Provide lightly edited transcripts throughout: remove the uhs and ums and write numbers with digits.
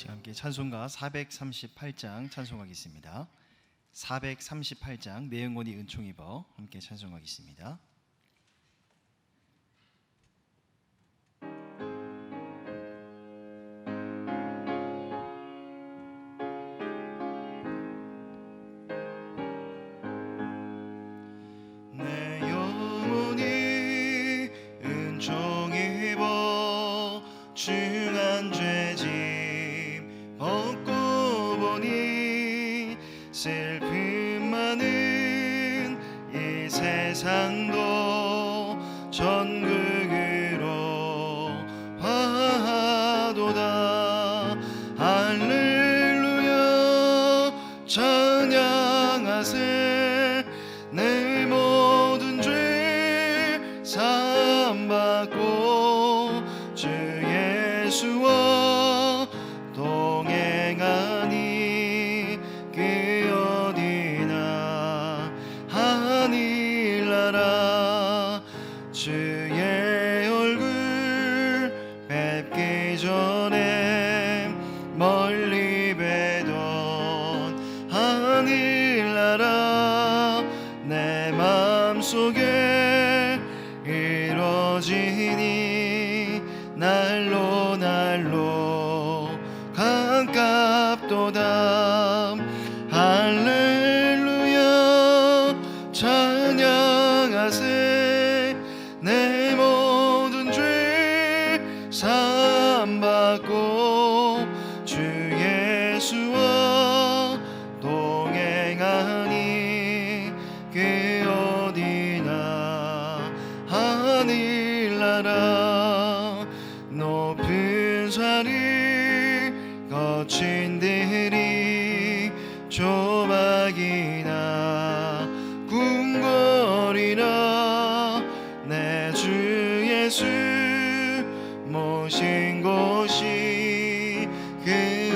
함께 찬송가 438장 찬송하겠습니다. 438장 내 영혼이 은총 입어 함께 찬송하겠습니다. 내 영혼이 은총 입어 중한 죄짐 벗고 보니 슬픔 많은 이 세상도 전국으로 화하도다. 할렐루야 찬양하세. 내 모든 죄 사함받고 주 예수와 동행하니 그 어디나 하늘나라. 주의 얼굴 뵙기 전에 멀리 뵈던 하늘나라. 내 맘속에 이루어지니 날로 날로 가깝도다. 할렐루야 찬양하세. 내 모든 죄 사함받고 주 예수와 동행하니 그 어디나 하늘나라. 높은 산을 거친 들이 조막이나 궁궐이나 내 주 예수 모신 곳이 그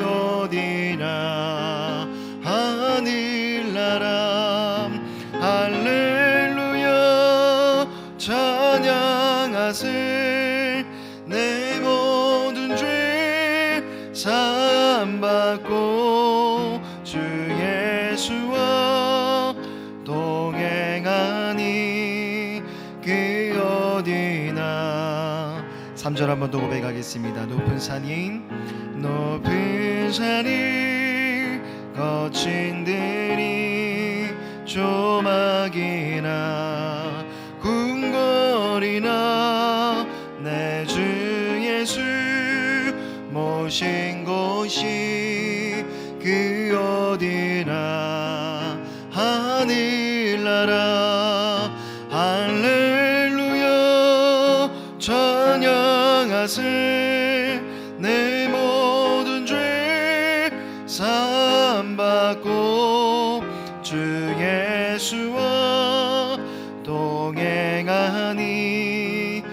어디나 하늘나라. 할렐루야 찬양하세. 내 모든 죄 사함받고 주 예수와 동행하니 그 어디나. 3절 한 번 더 고백하겠습니다. 높은 산을 거친 들이 조막이나 궁궐이나 내 주 예수 모신 곳이 그 어디나 하늘나라. 할렐루야 찬양하세. 내 모든 죄 사함받고 주 예수와 동행하니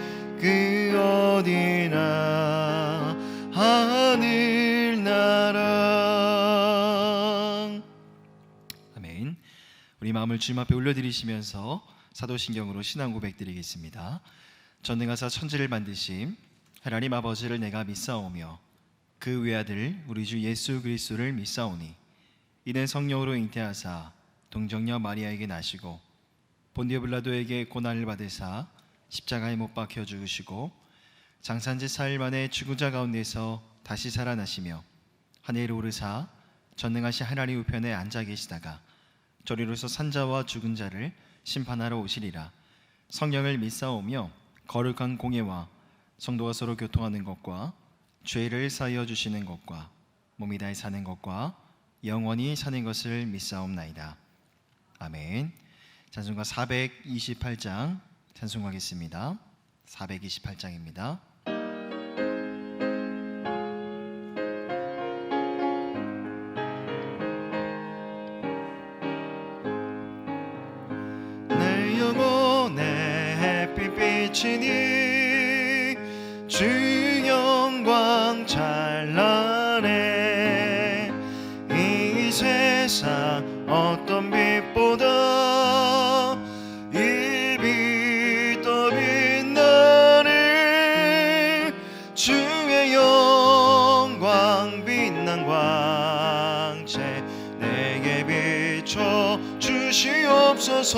그 어디나 하늘나라. 아멘. 우리 마음을 주님 앞에 올려드리시면서 사도신경으로 신앙 고백 드리겠습니다. 전능하사 천지를 만드심 하나님 아버지를 내가 믿사오며 그 외아들 우리 주 예수 그리스도를 믿사오니 이는 성령으로 잉태하사 동정녀 마리아에게 나시고 본디오 빌라도에게 고난을 받으사 십자가에 못 박혀 죽으시고 장산지 4일 만에 죽은 자 가운데서 다시 살아나시며 하늘에 오르사 전능하신 하나님 우편에 앉아 계시다가 저리로서 산자와 죽은 자를 심판하러 오시리라. 성령을 믿사오며 거룩한 공예와 성도가 서로 교통하는 것과 죄를 사하여 주시는 것과 몸이 다해 사는 것과 영원히 사는 것을 믿사옵나이다. 아멘. 찬송가 428장 찬송하겠습니다. 428장입니다. 내 영혼의 햇빛 비치니 주 영광 찬란해. 이 세상 어떤 빛보다 이 빛 더 빛나네. 주의 영광 빛나 빛난 광채 내게 비춰 주시옵소서.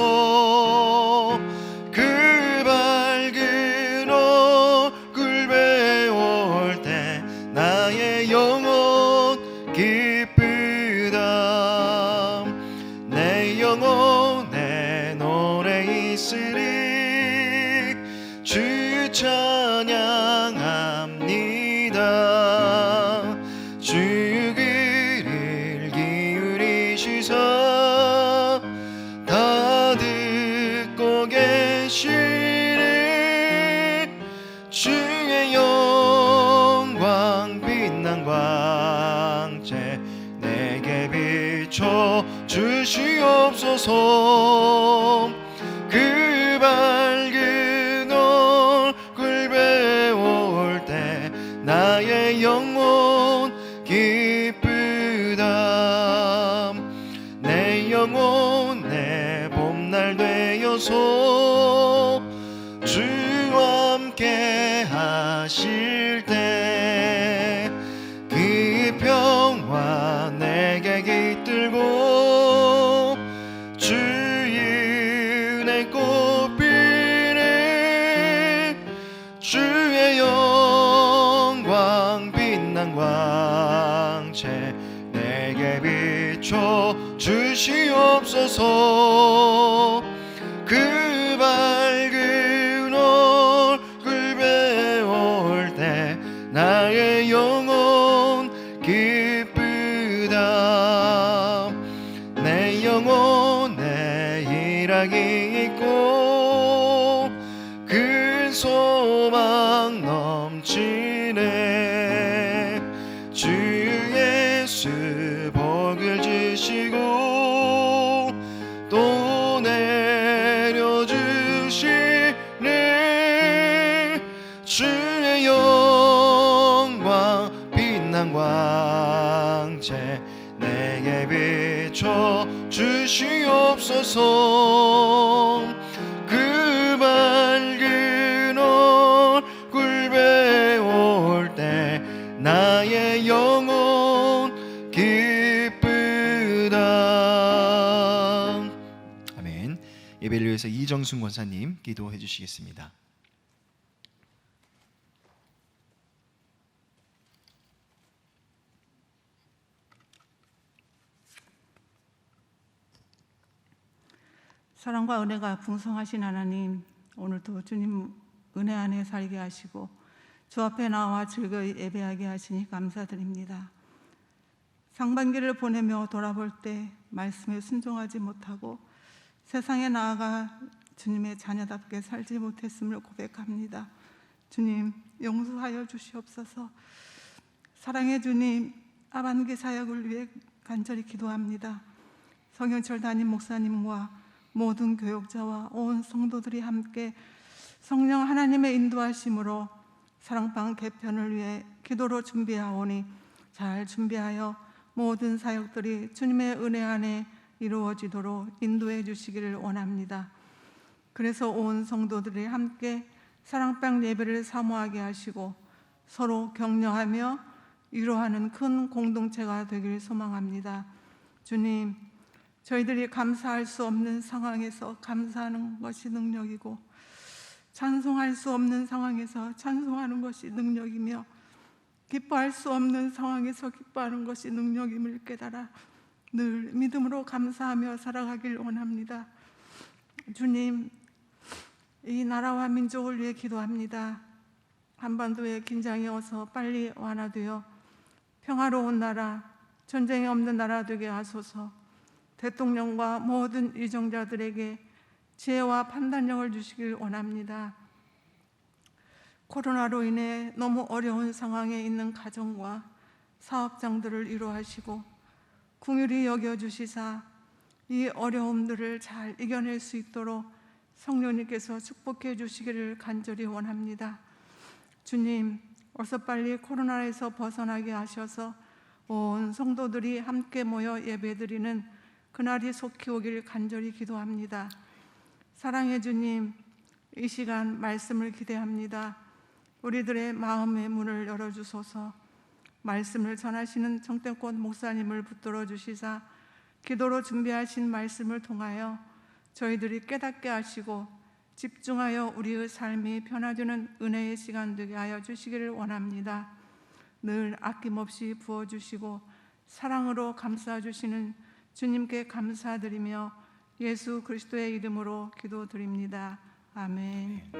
그 밝은 얼굴 배울 때 나의 영혼 기쁘다. 내 영혼에 노래 있으리 주 찬양합니다. 주 귀를 기울이시사 다 듣고 계시리. 주의 영광 빛난 광채 내게 비춰 주시옵소서. 그 밝은 얼굴 배울 때 나의 영혼 기쁘다. 내 영혼에 봄날 되어서 주와 함께 하실 때 그 평화 내게 깃들고 주의 은혜 꽃피네. 주의 영광 빛난 광채 내게 비춰 주시옵소서. 그 밝은 얼굴 배울 때 나의 영혼 기쁘다. 내 영혼에 희락이 있고 큰 소망 넘치네. 주 예수 복을 주시고 또 내려주시네. 주의 영광 빛난 광채 내게 비춰 주시옵소서. 그 밝은 얼굴 배울 때 나의 영혼 기쁘다. 아멘. 예배를 위해서 이정순 권사님 기도해 주시겠습니다. 사랑과 은혜가 풍성하신 하나님, 오늘도 주님 은혜 안에 살게 하시고 주 앞에 나와 즐거이 예배하게 하시니 감사드립니다. 상반기를 보내며 돌아볼 때 말씀에 순종하지 못하고 세상에 나아가 주님의 자녀답게 살지 못했음을 고백합니다. 주님 용서하여 주시옵소서. 사랑의 주님, 하반기 사역을 위해 간절히 기도합니다. 성현철 담임 목사님과 모든 교역자와 온 성도들이 함께 성령 하나님의 인도하심으로 사랑방 개편을 위해 기도로 준비하오니 잘 준비하여 모든 사역들이 주님의 은혜 안에 이루어지도록 인도해 주시기를 원합니다. 그래서 온 성도들이 함께 사랑방 예배를 사모하게 하시고 서로 격려하며 위로하는 큰 공동체가 되길 소망합니다. 주님, 저희들이 감사할 수 없는 상황에서 감사하는 것이 능력이고 찬송할 수 없는 상황에서 찬송하는 것이 능력이며 기뻐할 수 없는 상황에서 기뻐하는 것이 능력임을 깨달아 늘 믿음으로 감사하며 살아가길 원합니다. 주님, 이 나라와 민족을 위해 기도합니다. 한반도의 긴장이 어서 빨리 완화되어 평화로운 나라, 전쟁이 없는 나라 되게 하소서. 대통령과 모든 위정자들에게 지혜와 판단력을 주시길 원합니다. 코로나로 인해 너무 어려운 상황에 있는 가정과 사업장들을 위로하시고 긍휼히 여겨주시사 이 어려움들을 잘 이겨낼 수 있도록 성령님께서 축복해 주시기를 간절히 원합니다. 주님, 어서 빨리 코로나에서 벗어나게 하셔서 온 성도들이 함께 모여 예배드리는 그날이 속히 오길 간절히 기도합니다. 사랑의 주님, 이 시간 말씀을 기대합니다. 우리들의 마음의 문을 열어주소서. 말씀을 전하시는 정땡꽃 목사님을 붙들어 주시사 기도로 준비하신 말씀을 통하여 저희들이 깨닫게 하시고 집중하여 우리의 삶이 변화되는 은혜의 시간 되게 하여 주시기를 원합니다. 늘 아낌없이 부어주시고 사랑으로 감싸주시는 주님께 감사드리며 예수 그리스도의 이름으로 기도드립니다. 아멘.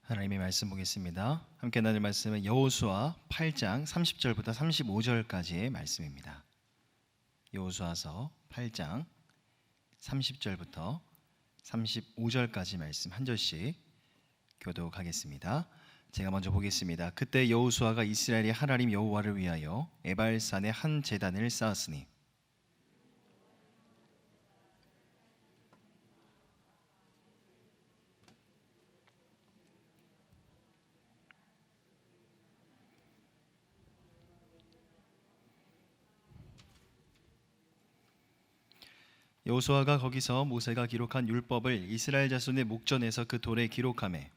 하나님의 말씀 보겠습니다. 함께 나눌 말씀은 여호수아 8장 30절부터 35절까지의 말씀입니다. 여호수아서 8장 30절부터 35절까지 말씀 한 절씩 교독하겠습니다. 제가 먼저 보겠습니다. 그때 여호수아가 이스라엘이 하나님 여호와를 위하여 에발산에 한 제단을 쌓았으니 '여호수아가 거기서 모세가 기록한 율법을 이스라엘 자손의 목전에서 그 돌에 기록하매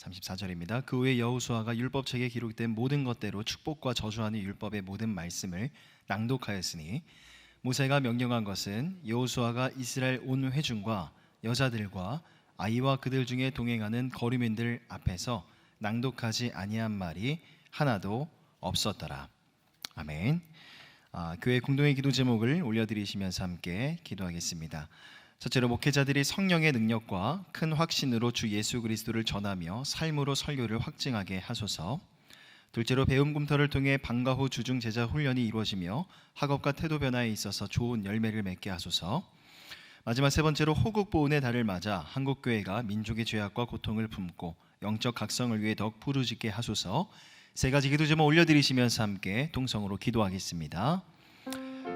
(34절입니다) 그 후에 여호수아가 율법책에 기록된 모든 것대로 축복과 저주하는 율법의 모든 말씀을 낭독하였으니 모세가 명령한 것은 여호수아가 이스라엘 온 회중과 여자들과 아이와 그들 중에 동행하는 거류민들 앞에서 낭독하지 아니한 말이 하나도 없었더라. 아멘. 교회 공동의 기도 제목을 올려드리시면서 함께 기도하겠습니다. 첫째로 목회자들이 성령의 능력과 큰 확신으로 주 예수 그리스도를 전하며 삶으로 설교를 확증하게 하소서. 둘째로 배움 검토를 통해 방과 후 주중 제자 훈련이 이루어지며 학업과 태도 변화에 있어서 좋은 열매를 맺게 하소서. 마지막 세 번째로 호국 보훈의 달을 맞아 한국 교회가 민족의 죄악과 고통을 품고 영적 각성을 위해 더욱 부르짖게 하소서. 세 가지 기도 제목 올려드리시면서 함께 동성으로 기도하겠습니다.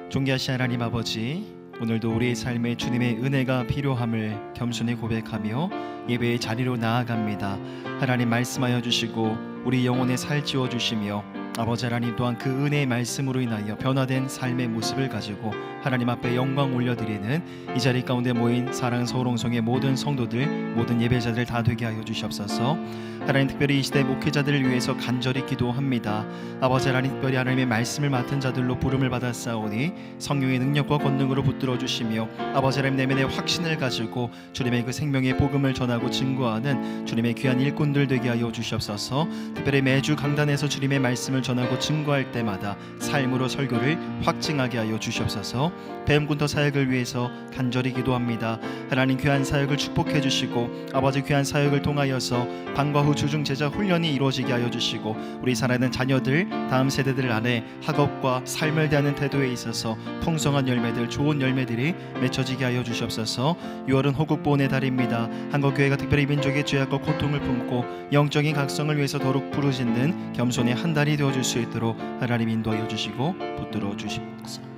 존귀하신 하나님 아버지, 오늘도 우리의 삶에 주님의 은혜가 필요함을 겸손히 고백하며 예배의 자리로 나아갑니다. 하나님 말씀하여 주시고 우리 영혼에 살찌워 주시며 아버지 하나님 또한 그 은혜의 말씀으로 인하여 변화된 삶의 모습을 가지고 하나님 앞에 영광 올려드리는 이 자리 가운데 모인 사랑하는 서울홍성의 모든 성도들, 모든 예배자들 다 되게 하여 주시옵소서. 하나님 특별히 이 시대 목회자들을 위해서 간절히 기도합니다. 아버지 하나님 특별히 하나님의 말씀을 맡은 자들로 부름을 받았사오니 성령의 능력과 권능으로 붙들어 주시며 아버지 하나님 내면의 확신을 가지고 주님의 그 생명의 복음을 전하고 증거하는 주님의 귀한 일꾼들 되게 하여 주시옵소서. 특별히 매주 강단에서 주님의 말씀을 전하고 증거할 때마다 삶으로 설교를 확증하게 하여 주시옵소서. 배움군터 사역을 위해서 간절히 기도합니다. 하나님 귀한 사역을 축복해 주시고 아버지 귀한 사역을 통하여서 방과 후 주중 제자 훈련이 이루어지게 하여 주시고 우리 살아있는 자녀들 다음 세대들 안에 학업과 삶을 대하는 태도에 있어서 풍성한 열매들, 좋은 열매들이 맺혀지게 하여 주시옵소서. 6월은 호국보훈의 달입니다. 한국교회가 특별히 민족의 죄악과 고통을 품고 영적인 각성을 위해서 더욱 부르짖는 겸손의 한 달이 되어줄 수 있도록 하나님 인도하여 주시고 붙들어 주시옵소서.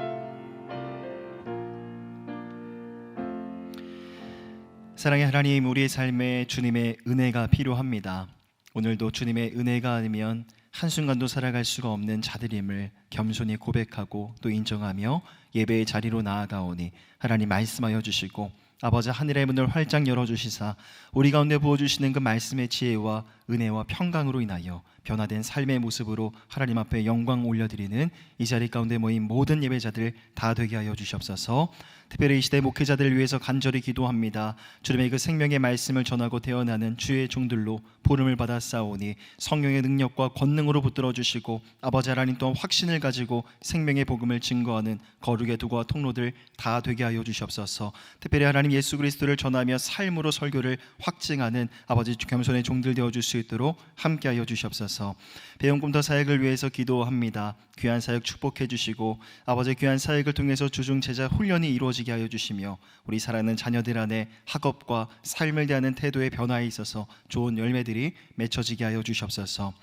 사랑의 하나님, 우리의 삶에 주님의 은혜가 필요합니다. 오늘도 주님의 은혜가 아니면 한순간도 살아갈 수가 없는 자들임을 겸손히 고백하고 또 인정하며 예배의 자리로 나아가오니 하나님 말씀하여 주시고 아버지 하늘의 문을 활짝 열어주시사 우리 가운데 부어주시는 그 말씀의 지혜와 은혜와 평강으로 인하여 변화된 삶의 모습으로 하나님 앞에 영광 올려드리는 이 자리 가운데 모인 모든 예배자들 다 되게 하여 주시옵소서. 특별히 이 시대 목회자들을 위해서 간절히 기도합니다. 주님의 그 생명의 말씀을 전하고 태어나는 주의 종들로 부름을 받아 싸우니 성령의 능력과 권능으로 붙들어 주시고 아버지 하나님 또한 확신을 가지고 생명의 복음을 증거하는 거룩의 도구와 통로들 다 되게 하여 주시옵소서. 특별히 하나님 예수 그리스도를 전하며 삶으로 설교를 확증하는 아버지 겸손의 종들 되어줄 수 있도록 함께하여 주시옵소서. 배움꿈터 사역을 위해서 기도합니다. 귀한 사역 축복해 주시고 아버지 귀한 사역을 통해서 주중 제자 훈련이 이루어지게 하여 주시며 우리 사랑하는 자녀들 안에 학업과 삶을 대하는 태도의 변화에 있어서 좋은 열매들이 맺혀지게 하여 주시옵소서.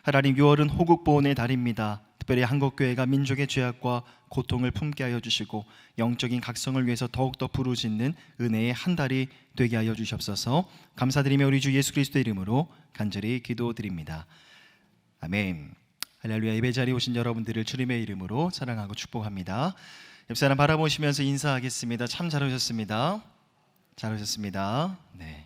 하나님 6월은 호국보훈의 달입니다. 특별히 한국교회가 민족의 죄악과 고통을 품게 하여 주시고 영적인 각성을 위해서 더욱더 부르짖는 은혜의 한 달이 되게 하여 주시옵소서. 감사드리며 우리 주 예수 그리스도의 이름으로 간절히 기도드립니다. 아멘. 할렐루야. 예배자리에 오신 여러분들을 주님의 이름으로 사랑하고 축복합니다. 옆사람 바라보시면서 인사하겠습니다. 참 잘 오셨습니다. 잘 오셨습니다. 네.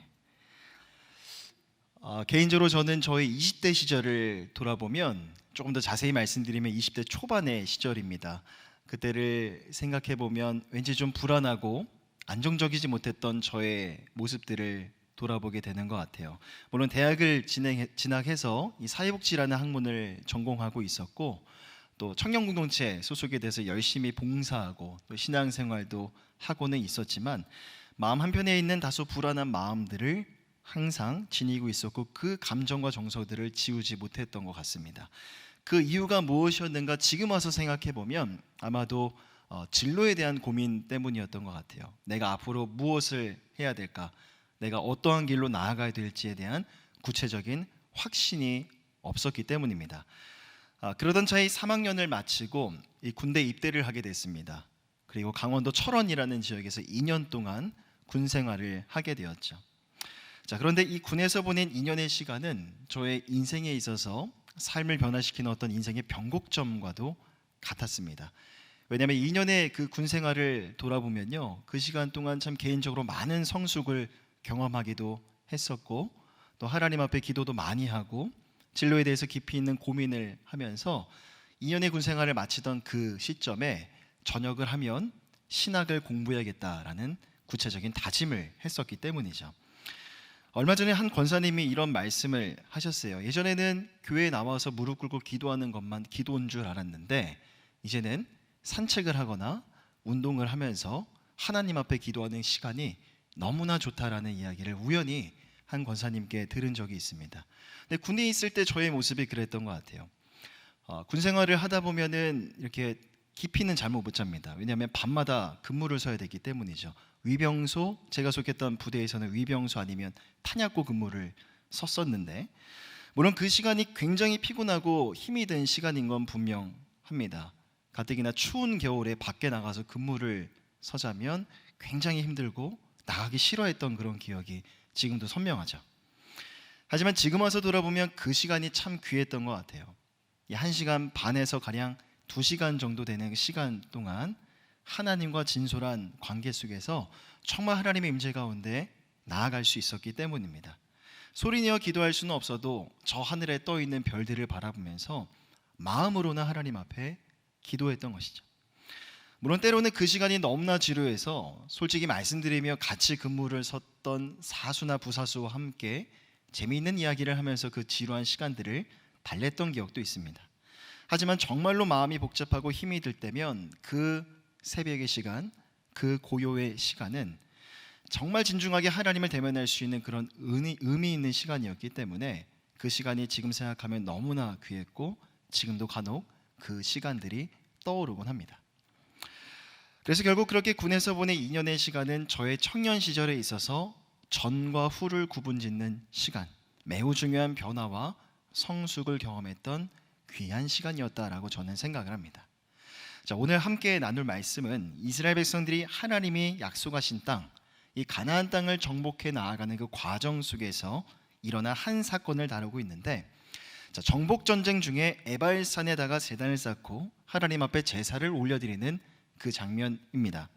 개인적으로 저는 저의 20대 시절을 돌아보면 조금 더 자세히 말씀드리면 20대 초반의 시절입니다. 그때를 생각해 보면 왠지 좀 불안하고 안정적이지 못했던 저의 모습들을 돌아보게 되는 것 같아요. 물론 대학을 진학해서 이 사회복지라는 학문을 전공하고 있었고 또 청년공동체 소속에 대해서 열심히 봉사하고 또 신앙생활도 하고는 있었지만 마음 한편에 있는 다소 불안한 마음들을 항상 지니고 있었고 그 감정과 정서들을 지우지 못했던 것 같습니다. 그 이유가 무엇이었는가 지금 와서 생각해 보면 아마도 진로에 대한 고민 때문이었던 것 같아요. 내가 앞으로 무엇을 해야 될까? 내가 어떠한 길로 나아가야 될지에 대한 구체적인 확신이 없었기 때문입니다. 그러던 차에 3학년을 마치고 이 군대 입대를 하게 됐습니다. 그리고 강원도 철원이라는 지역에서 2년 동안 군 생활을 하게 되었죠. 자, 그런데 이 군에서 보낸 2년의 시간은 저의 인생에 있어서 삶을 변화시키는 어떤 인생의 변곡점과도 같았습니다. 왜냐하면 2년의 그 군 생활을 돌아보면요, 그 시간 동안 참 개인적으로 많은 성숙을 경험하기도 했었고 또 하나님 앞에 기도도 많이 하고 진로에 대해서 깊이 있는 고민을 하면서 2년의 군 생활을 마치던 그 시점에 전역을 하면 신학을 공부해야겠다라는 구체적인 다짐을 했었기 때문이죠. 얼마 전에 한 권사님이 이런 말씀을 하셨어요. 예전에는 교회에 나와서 무릎 꿇고 기도하는 것만 기도인 줄 알았는데 이제는 산책을 하거나 운동을 하면서 하나님 앞에 기도하는 시간이 너무나 좋다라는 이야기를 우연히 한 권사님께 들은 적이 있습니다. 근데 군에 있을 때 저의 모습이 그랬던 것 같아요. 군 생활을 하다 보면은 이렇게 깊이는 잠을 못 잡니다. 왜냐하면 밤마다 근무를 서야 되기 때문이죠. 위병소, 제가 속했던 부대에서는 위병소 아니면 탄약고 근무를 섰었는데 물론 그 시간이 굉장히 피곤하고 힘이 든 시간인 건 분명합니다. 가뜩이나 추운 겨울에 밖에 나가서 근무를 서자면 굉장히 힘들고 나가기 싫어했던 그런 기억이 지금도 선명하죠. 하지만 지금 와서 돌아보면 그 시간이 참 귀했던 것 같아요. 이 1시간 반에서 가량 2시간 정도 되는 시간 동안 하나님과 진솔한 관계 속에서 정말 하나님의 임재 가운데 나아갈 수 있었기 때문입니다. 소리내어 기도할 수는 없어도 저 하늘에 떠 있는 별들을 바라보면서 마음으로나 하나님 앞에 기도했던 것이죠. 물론 때로는 그 시간이 너무나 지루해서 솔직히 말씀드리며 같이 근무를 섰던 사수나 부사수와 함께 재미있는 이야기를 하면서 그 지루한 시간들을 달랬던 기억도 있습니다. 하지만 정말로 마음이 복잡하고 힘이 들 때면 그 새벽의 시간, 그 고요의 시간은 정말 진중하게 하나님을 대면할 수 있는 그런 의미 있는 시간이었기 때문에 그 시간이 지금 생각하면 너무나 귀했고 지금도 간혹 그 시간들이 떠오르곤 합니다. 그래서 결국 그렇게 군에서 보낸 2년의 시간은 저의 청년 시절에 있어서 전과 후를 구분짓는 시간, 매우 중요한 변화와 성숙을 경험했던 귀한 시간이었다라고 저는 생각을 합니다. 자, 오늘 함께 나눌 말씀은 이스라엘 백성들이 하나님이 약속하신 땅, 이 가나안 땅을 정복해 나아가는 그 과정 속에서 일어난 한 사건을 다루고 있는데, 자, 정복 전쟁 중에 에발산에다가 제단을 쌓고 하나님 앞에 제사를 올려드리는 그 장면입니다.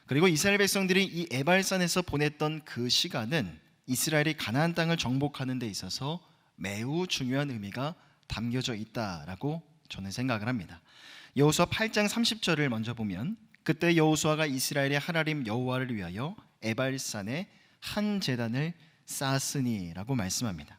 그리고 이스라엘 백성들이 이 에발산에서 보냈던 그 시간은 이스라엘이 가나안 땅을 정복하는 데 있어서 매우 중요한 의미가 담겨져 있다라고 저는 생각을 합니다. 여호수아 8장 30절을 먼저 보면 그때 여호수아가 이스라엘의 하나님 여호와를 위하여 에발산에 한 제단을 쌓았으니라고 말씀합니다.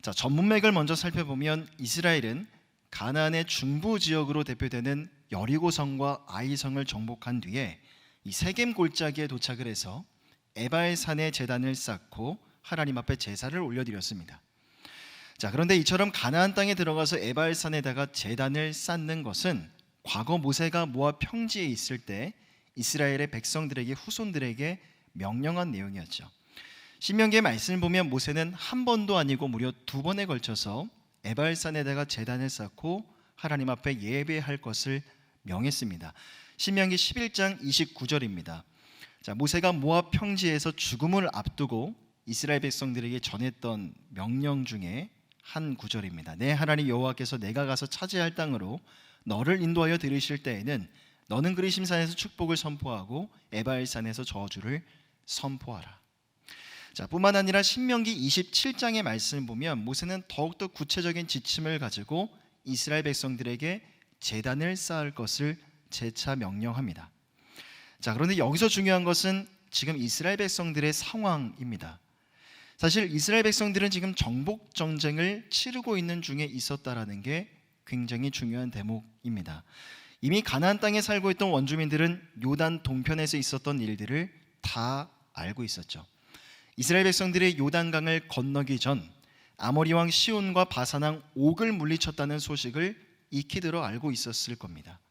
자, 전문맥을 먼저 살펴보면 이스라엘은 가나안의 중부 지역으로 대표되는 여리고성과 아이성을 정복한 뒤에 이 세겜 골짜기에 도착을 해서 에발산에 제단을 쌓고 하나님 앞에 제사를 올려드렸습니다. 자, 그런데 이처럼 가나안 땅에 들어가서 에발산에다가 제단을 쌓는 것은 과거 모세가 모압 평지에 있을 때 이스라엘의 백성들에게 후손들에게 명령한 내용이었죠. 신명기의 말씀을 보면 모세는 한 번도 아니고 무려 2번에 걸쳐서 에발산에다가 제단을 쌓고 하나님 앞에 예배할 것을 명했습니다. 신명기 11장 29절입니다. 자, 모세가 모압 평지에서 죽음을 앞두고 이스라엘 백성들에게 전했던 명령 중에 한 구절입니다. 내 하나님 여호와께서 내가 가서 차지할 땅으로 너를 인도하여 들으실 때에는 너는 그리심산에서 축복을 선포하고 에발산에서 저주를 선포하라. 자, 뿐만 아니라 신명기 27장의 말씀을 보면 모세는 더욱더 구체적인 지침을 가지고 이스라엘 백성들에게 제단을 쌓을 것을 재차 명령합니다. 자, 그런데 여기서 중요한 것은 지금 이스라엘 백성들의 상황입니다. 사실 이스라엘 백성들은 지금 정복 전쟁을 치르고 있는 중에 있었다라는 게 굉장히 중요한 대목입니다. 이미 가나안 땅에 살고 있던 원주민들은 요단 동편에서 있었던 일들을 다 알고 있었죠. 이스라엘 백성들이 요단강을 건너기 전 아모리 왕 시온과 바산 왕 옥을 물리쳤다는 소식을 익히 들어 알고 있었을 겁니다.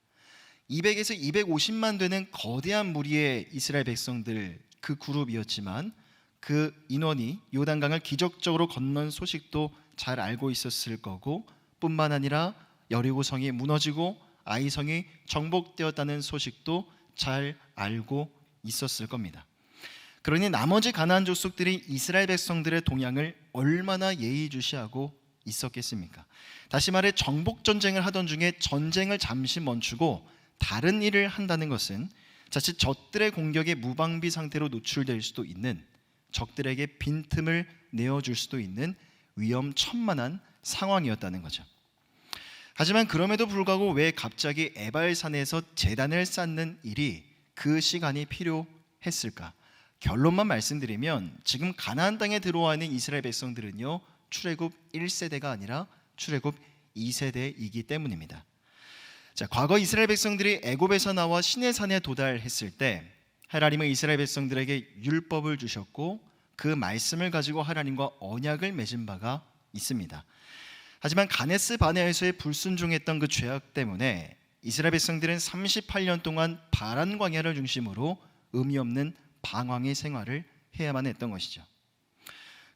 200에서 250만 되는 거대한 무리의 이스라엘 백성들 그 그룹이었지만 그 인원이 요단강을 기적적으로 건넌 소식도 잘 알고 있었을 거고, 뿐만 아니라 여리고성이 무너지고 아이성이 정복되었다는 소식도 잘 알고 있었을 겁니다. 그러니 나머지 가나안 족속들이 이스라엘 백성들의 동향을 얼마나 예의주시하고 있었겠습니까? 다시 말해 정복 전쟁을 하던 중에 전쟁을 잠시 멈추고 다른 일을 한다는 것은 자칫 적들의 공격에 무방비 상태로 노출될 수도 있는, 적들에게 빈틈을 내어줄 수도 있는 위험천만한 상황이었다는 거죠. 하지만 그럼에도 불구하고 왜 갑자기 에발산에서 제단을 쌓는 일이 그 시간이 필요했을까? 결론만 말씀드리면 지금 가나안 땅에 들어와 있는 이스라엘 백성들은요, 출애굽 1세대가 아니라 출애굽 2세대이기 때문입니다. 자, 과거 이스라엘 백성들이 애굽에서 나와 시내산에 도달했을 때 하나님은 이스라엘 백성들에게 율법을 주셨고 그 말씀을 가지고 하나님과 언약을 맺은 바가 있습니다. 하지만 가데스 바네아에서의 불순종했던 그 죄악 때문에 이스라엘 백성들은 38년 동안 바란 광야를 중심으로 의미 없는 방황의 생활을 해야만 했던 것이죠.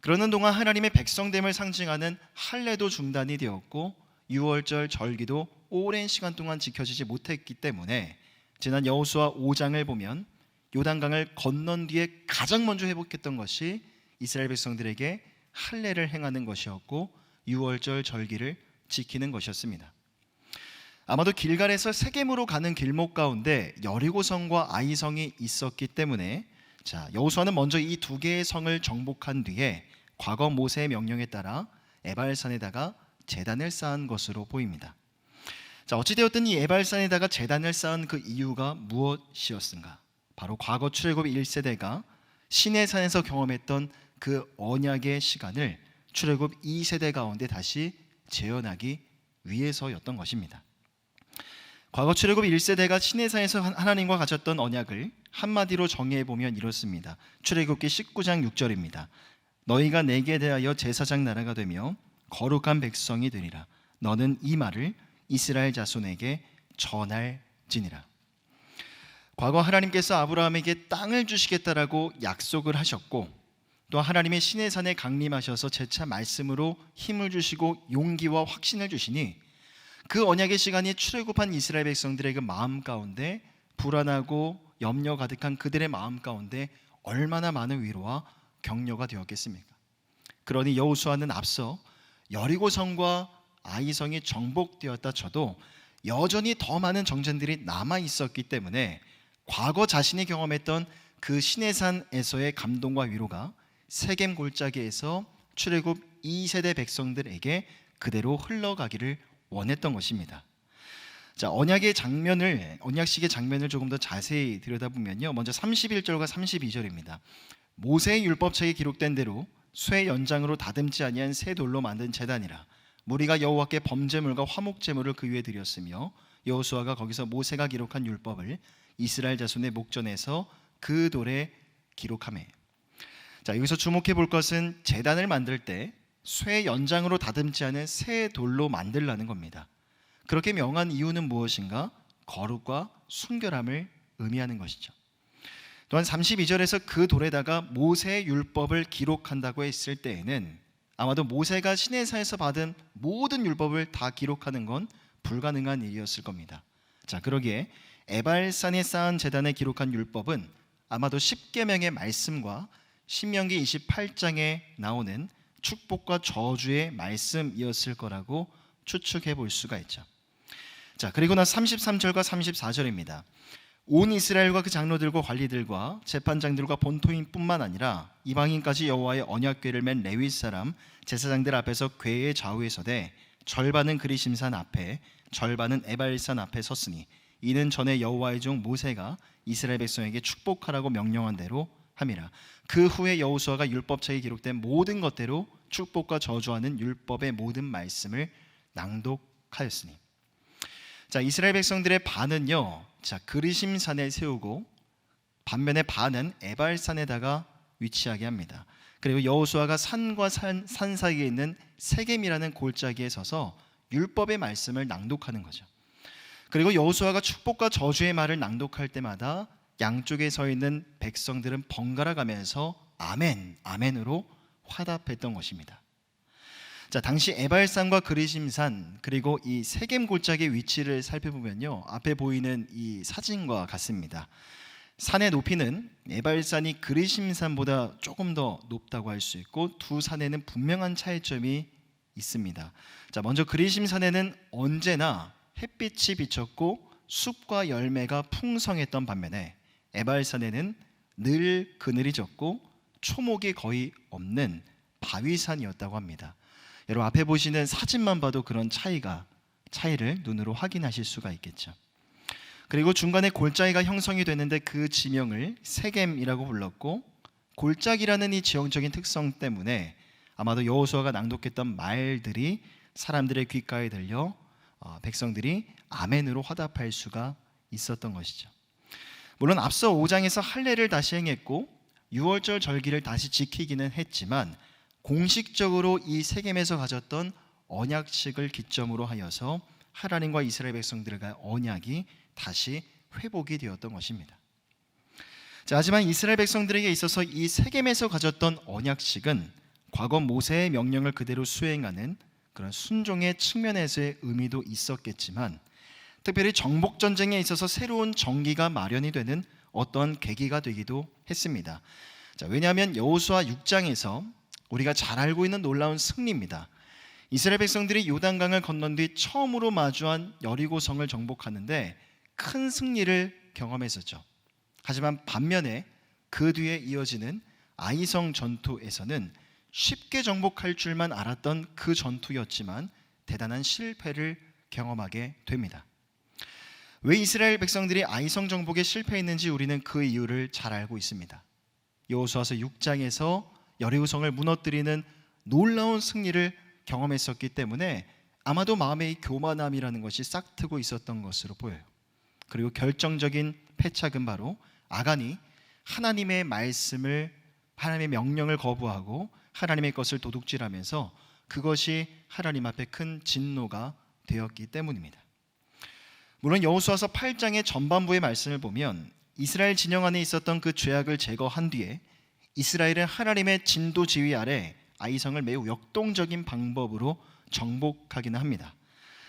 그러는 동안 하나님의 백성됨을 상징하는 할례도 중단이 되었고 유월절 절기도 오랜 시간 동안 지켜지지 못했기 때문에 지난 여호수아 5장을 보면 요단강을 건넌 뒤에 가장 먼저 회복했던 것이 이스라엘 백성들에게 할례를 행하는 것이었고 유월절 절기를 지키는 것이었습니다. 아마도 길갈에서 세겜으로 가는 길목 가운데 여리고성과 아이성이 있었기 때문에 자, 여호수아는 먼저 이 2개의 성을 정복한 뒤에 과거 모세의 명령에 따라 에발산에다가 제단을 쌓은 것으로 보입니다. 자, 어찌되었든 이 에발산에다가 제단을 쌓은 그 이유가 무엇이었는가? 바로 과거 출애굽 1세대가 시내산에서 경험했던 그 언약의 시간을 출애굽 2세대 가운데 다시 재현하기 위해서였던 것입니다. 과거 출애굽 1세대가 시내산에서 하나님과 가졌던 언약을 한마디로 정의해보면 이렇습니다. 출애굽기 19장 6절입니다. 너희가 내게 대하여 제사장 나라가 되며 거룩한 백성이 되리라. 너는 이 말을 이스라엘 자손에게 전할지니라. 과거 하나님께서 아브라함에게 땅을 주시겠다라고 약속을 하셨고 또 하나님의 시내산에 강림하셔서 재차 말씀으로 힘을 주시고 용기와 확신을 주시니 그 언약의 시간이 출애굽한 이스라엘 백성들의 그 마음 가운데 불안하고 염려 가득한 그들의 마음 가운데 얼마나 많은 위로와 격려가 되었겠습니까? 그러니 여호수아는 앞서 여리고성과 아이성이 정복되었다 쳐도 여전히 더 많은 정전들이 남아 있었기 때문에 과거 자신이 경험했던 그 시내산에서의 감동과 위로가 세겜 골짜기에서 출애굽 2세대 백성들에게 그대로 흘러가기를 원했던 것입니다. 자, 언약식의 장면을 조금 더 자세히 들여다보면요, 먼저 31절과 32절입니다. 모세의 율법책에 기록된 대로 쇠 연장으로 다듬지 아니한 새 돌로 만든 제단이라. 무리가 여호와께 범제물과 화목제물을 그 위에 드렸으며 여호수아가 거기서 모세가 기록한 율법을 이스라엘 자손의 목전에서 그 돌에 기록하매. 자, 여기서 주목해 볼 것은 제단을 만들 때 쇠 연장으로 다듬지 않은 새 돌로 만들라는 겁니다. 그렇게 명한 이유는 무엇인가? 거룩과 순결함을 의미하는 것이죠. 또한 32절에서 그 돌에다가 모세의 율법을 기록한다고 했을 때에는 아마도 모세가 시내사에서 받은 모든 율법을 다 기록하는 건 불가능한 일이었을 겁니다. 자, 그러기에 에발산에 쌓은 제단에 기록한 율법은 아마도 십계명의 말씀과 신명기 28장에 나오는 축복과 저주의 말씀이었을 거라고 추측해 볼 수가 있죠. 자, 그리고 나 33절과 34절입니다. 온 이스라엘과 그 장로들과 관리들과 재판장들과 본토인뿐만 아니라 이방인까지 여호와의 언약궤를 맨 레위 사람 제사장들 앞에서 궤의 좌우에 서되 절반은 그리심산 앞에 절반은 에발산 앞에 섰으니 이는 전에 여호와의 종 모세가 이스라엘 백성에게 축복하라고 명령한 대로 함이라. 그 후에 여호수아가 율법책에 기록된 모든 것대로 축복과 저주하는 율법의 모든 말씀을 낭독하였으니. 자, 이스라엘 백성들의 반은요, 자, 그리심산에 세우고 반면에 반은 에발산에다가 위치하게 합니다. 그리고 여호수아가 산과 산 사이에 있는 세겜이라는 골짜기에 서서 율법의 말씀을 낭독하는 거죠. 그리고 여호수아가 축복과 저주의 말을 낭독할 때마다 양쪽에 서 있는 백성들은 번갈아 가면서 아멘, 아멘으로 화답했던 것입니다. 자, 당시 에발산과 그리심산 그리고 이 세겜 골짜기의 위치를 살펴보면요, 앞에 보이는 이 사진과 같습니다. 산의 높이는 에발산이 그리심산보다 조금 더 높다고 할 수 있고 두 산에는 분명한 차이점이 있습니다. 자, 먼저 그리심산에는 언제나 햇빛이 비쳤고 숲과 열매가 풍성했던 반면에 에발산에는 늘 그늘이 졌고 초목이 거의 없는 바위산이었다고 합니다. 여러분, 앞에 보시는 사진만 봐도 그런 차이를 눈으로 확인하실 수가 있겠죠. 그리고 중간에 골짜기가 형성이 되는데 그 지명을 세겜이라고 불렀고, 골짜기라는 이 지형적인 특성 때문에 아마도 여호수아가 낭독했던 말들이 사람들의 귓가에 들려 백성들이 아멘으로 화답할 수가 있었던 것이죠. 물론 앞서 5장에서 할례를 다시 행했고 6월절 절기를 다시 지키기는 했지만 공식적으로 이 세겜에서 가졌던 언약식을 기점으로 하여서 하나님과 이스라엘 백성들과의 언약이 다시 회복이 되었던 것입니다. 자, 하지만 이스라엘 백성들에게 있어서 이 세겜에서 가졌던 언약식은 과거 모세의 명령을 그대로 수행하는 그런 순종의 측면에서의 의미도 있었겠지만, 특별히 정복 전쟁에 있어서 새로운 정기가 마련이 되는 어떤 계기가 되기도 했습니다. 자, 왜냐하면 여호수아 6장에서 우리가 잘 알고 있는 놀라운 승리입니다. 이스라엘 백성들이 요단강을 건넌 뒤 처음으로 마주한 여리고성을 정복하는데 큰 승리를 경험했었죠. 하지만 반면에 그 뒤에 이어지는 아이성 전투에서는 쉽게 정복할 줄만 알았던 그 전투였지만 대단한 실패를 경험하게 됩니다. 왜 이스라엘 백성들이 아이성 정복에 실패했는지 우리는 그 이유를 잘 알고 있습니다. 여호수아서 6장에서 여리고성을 무너뜨리는 놀라운 승리를 경험했었기 때문에 아마도 마음의 교만함이라는 것이 싹트고 있었던 것으로 보여요. 그리고 결정적인 패착은 바로 아간이 하나님의 말씀을, 하나님의 명령을 거부하고 하나님의 것을 도둑질하면서 그것이 하나님 앞에 큰 진노가 되었기 때문입니다. 물론 여호수아서 8장의 전반부의 말씀을 보면 이스라엘 진영 안에 있었던 그 죄악을 제거한 뒤에 이스라엘은 하나님의 진도 지휘 아래 아이성을 매우 역동적인 방법으로 정복하기는 합니다.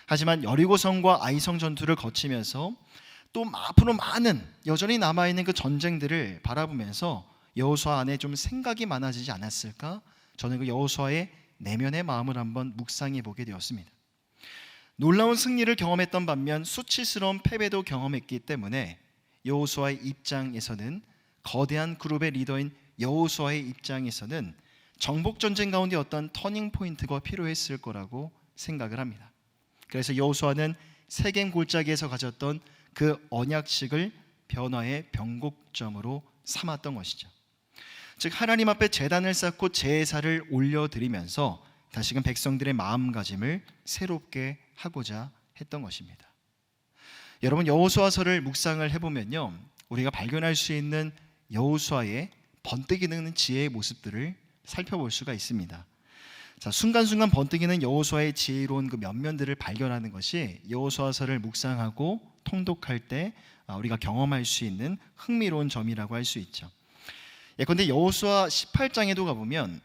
하지만 여리고성과 아이성 전투를 거치면서 또 앞으로 많은 여전히 남아있는 그 전쟁들을 바라보면서 여호수아 안에 좀 생각이 많아지지 않았을까? 저는 그 여호수아의 내면의 마음을 한번 묵상해 보게 되었습니다. 놀라운 승리를 경험했던 반면 수치스러운 패배도 경험했기 때문에 여호수아의 입장에서는, 거대한 그룹의 리더인 여호수아의 입장에서는 정복 전쟁 가운데 어떤 터닝 포인트가 필요했을 거라고 생각을 합니다. 그래서 여호수아는 세겜 골짜기에서 가졌던 그 언약식을 변화의 변곡점으로 삼았던 것이죠. 즉 하나님 앞에 제단을 쌓고 제사를 올려드리면서 다시금 백성들의 마음가짐을 새롭게 하고자 했던 것입니다. 여러분, 여호수아서를 묵상을 해보면요, 우리가 발견할 수 있는 여호수아의 번뜩이는 지혜의 모습들을 살펴볼 수가 있습니다. 자, 순간순간 번뜩이는 여호수아의 지혜로운 그 면면들을 발견하는 것이 여호수아서를 묵상하고 통독할 때 우리가 경험할 수 있는 흥미로운 점이라고 할 수 있죠. 예컨대 여호수아 18장에도 가보면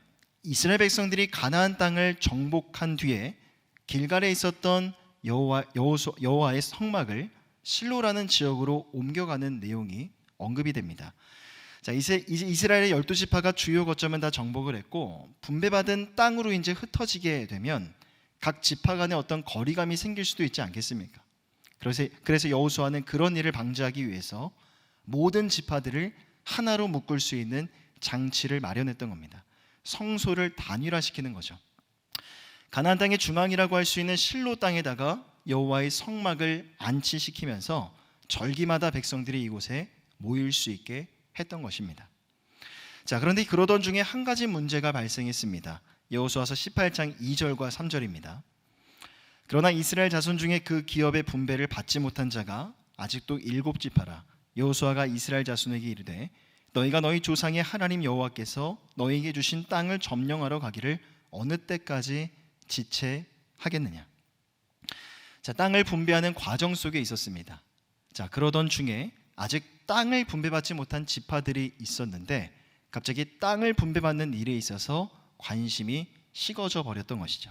이스라엘 백성들이 가나안 땅을 정복한 뒤에 길갈에 있었던 여호와의 성막을 실로라는 지역으로 옮겨가는 내용이 언급이 됩니다. 자, 이스라엘의 12지파가 주요 거점은 다 정복을 했고 분배받은 땅으로 이제 흩어지게 되면 각 지파 간에 어떤 거리감이 생길 수도 있지 않겠습니까? 그래서 여호수아는 그런 일을 방지하기 위해서 모든 지파들을 하나로 묶을 수 있는 장치를 마련했던 겁니다. 성소를 단일화시키는 거죠. 가나안 땅의 중앙이라고 할 수 있는 실로 땅에다가 여호와의 성막을 안치시키면서 절기마다 백성들이 이곳에 모일 수 있게 했던 것입니다. 자, 그런데 그러던 중에 한 가지 문제가 발생했습니다. 여호수아서 18장 2절과 3절입니다. 그러나 이스라엘 자손 중에 그 기업의 분배를 받지 못한 자가 아직도 7지파라. 여호수아가 이스라엘 자손에게 이르되 너희가 너희 조상의 하나님 여호와께서 너희에게 주신 땅을 점령하러 가기를 어느 때까지 지체하겠느냐. 자, 땅을 분배하는 과정 속에 있었습니다. 자, 그러던 중에 아직 땅을 분배받지 못한 지파들이 있었는데 갑자기 땅을 분배받는 일에 있어서 관심이 식어져 버렸던 것이죠.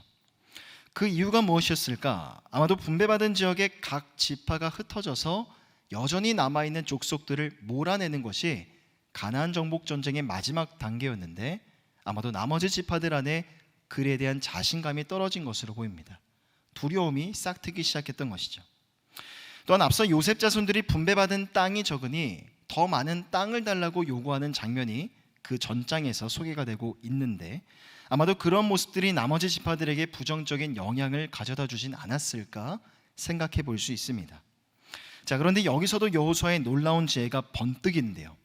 그 이유가 무엇이었을까? 아마도 분배받은 지역의 각 지파가 흩어져서 여전히 남아있는 족속들을 몰아내는 것이 가나안 정복 전쟁의 마지막 단계였는데 아마도 나머지 지파들 안에 글에 대한 자신감이 떨어진 것으로 보입니다. 두려움이 싹트기 시작했던 것이죠. 또한 앞서 요셉 자손들이 분배받은 땅이 적으니 더 많은 땅을 달라고 요구하는 장면이 그 전장에서 소개가 되고 있는데 아마도 그런 모습들이 나머지 지파들에게 부정적인 영향을 가져다 주진 않았을까 생각해 볼 수 있습니다. 자, 그런데 여기서도 여호수아의 놀라운 지혜가 번뜩이는데요.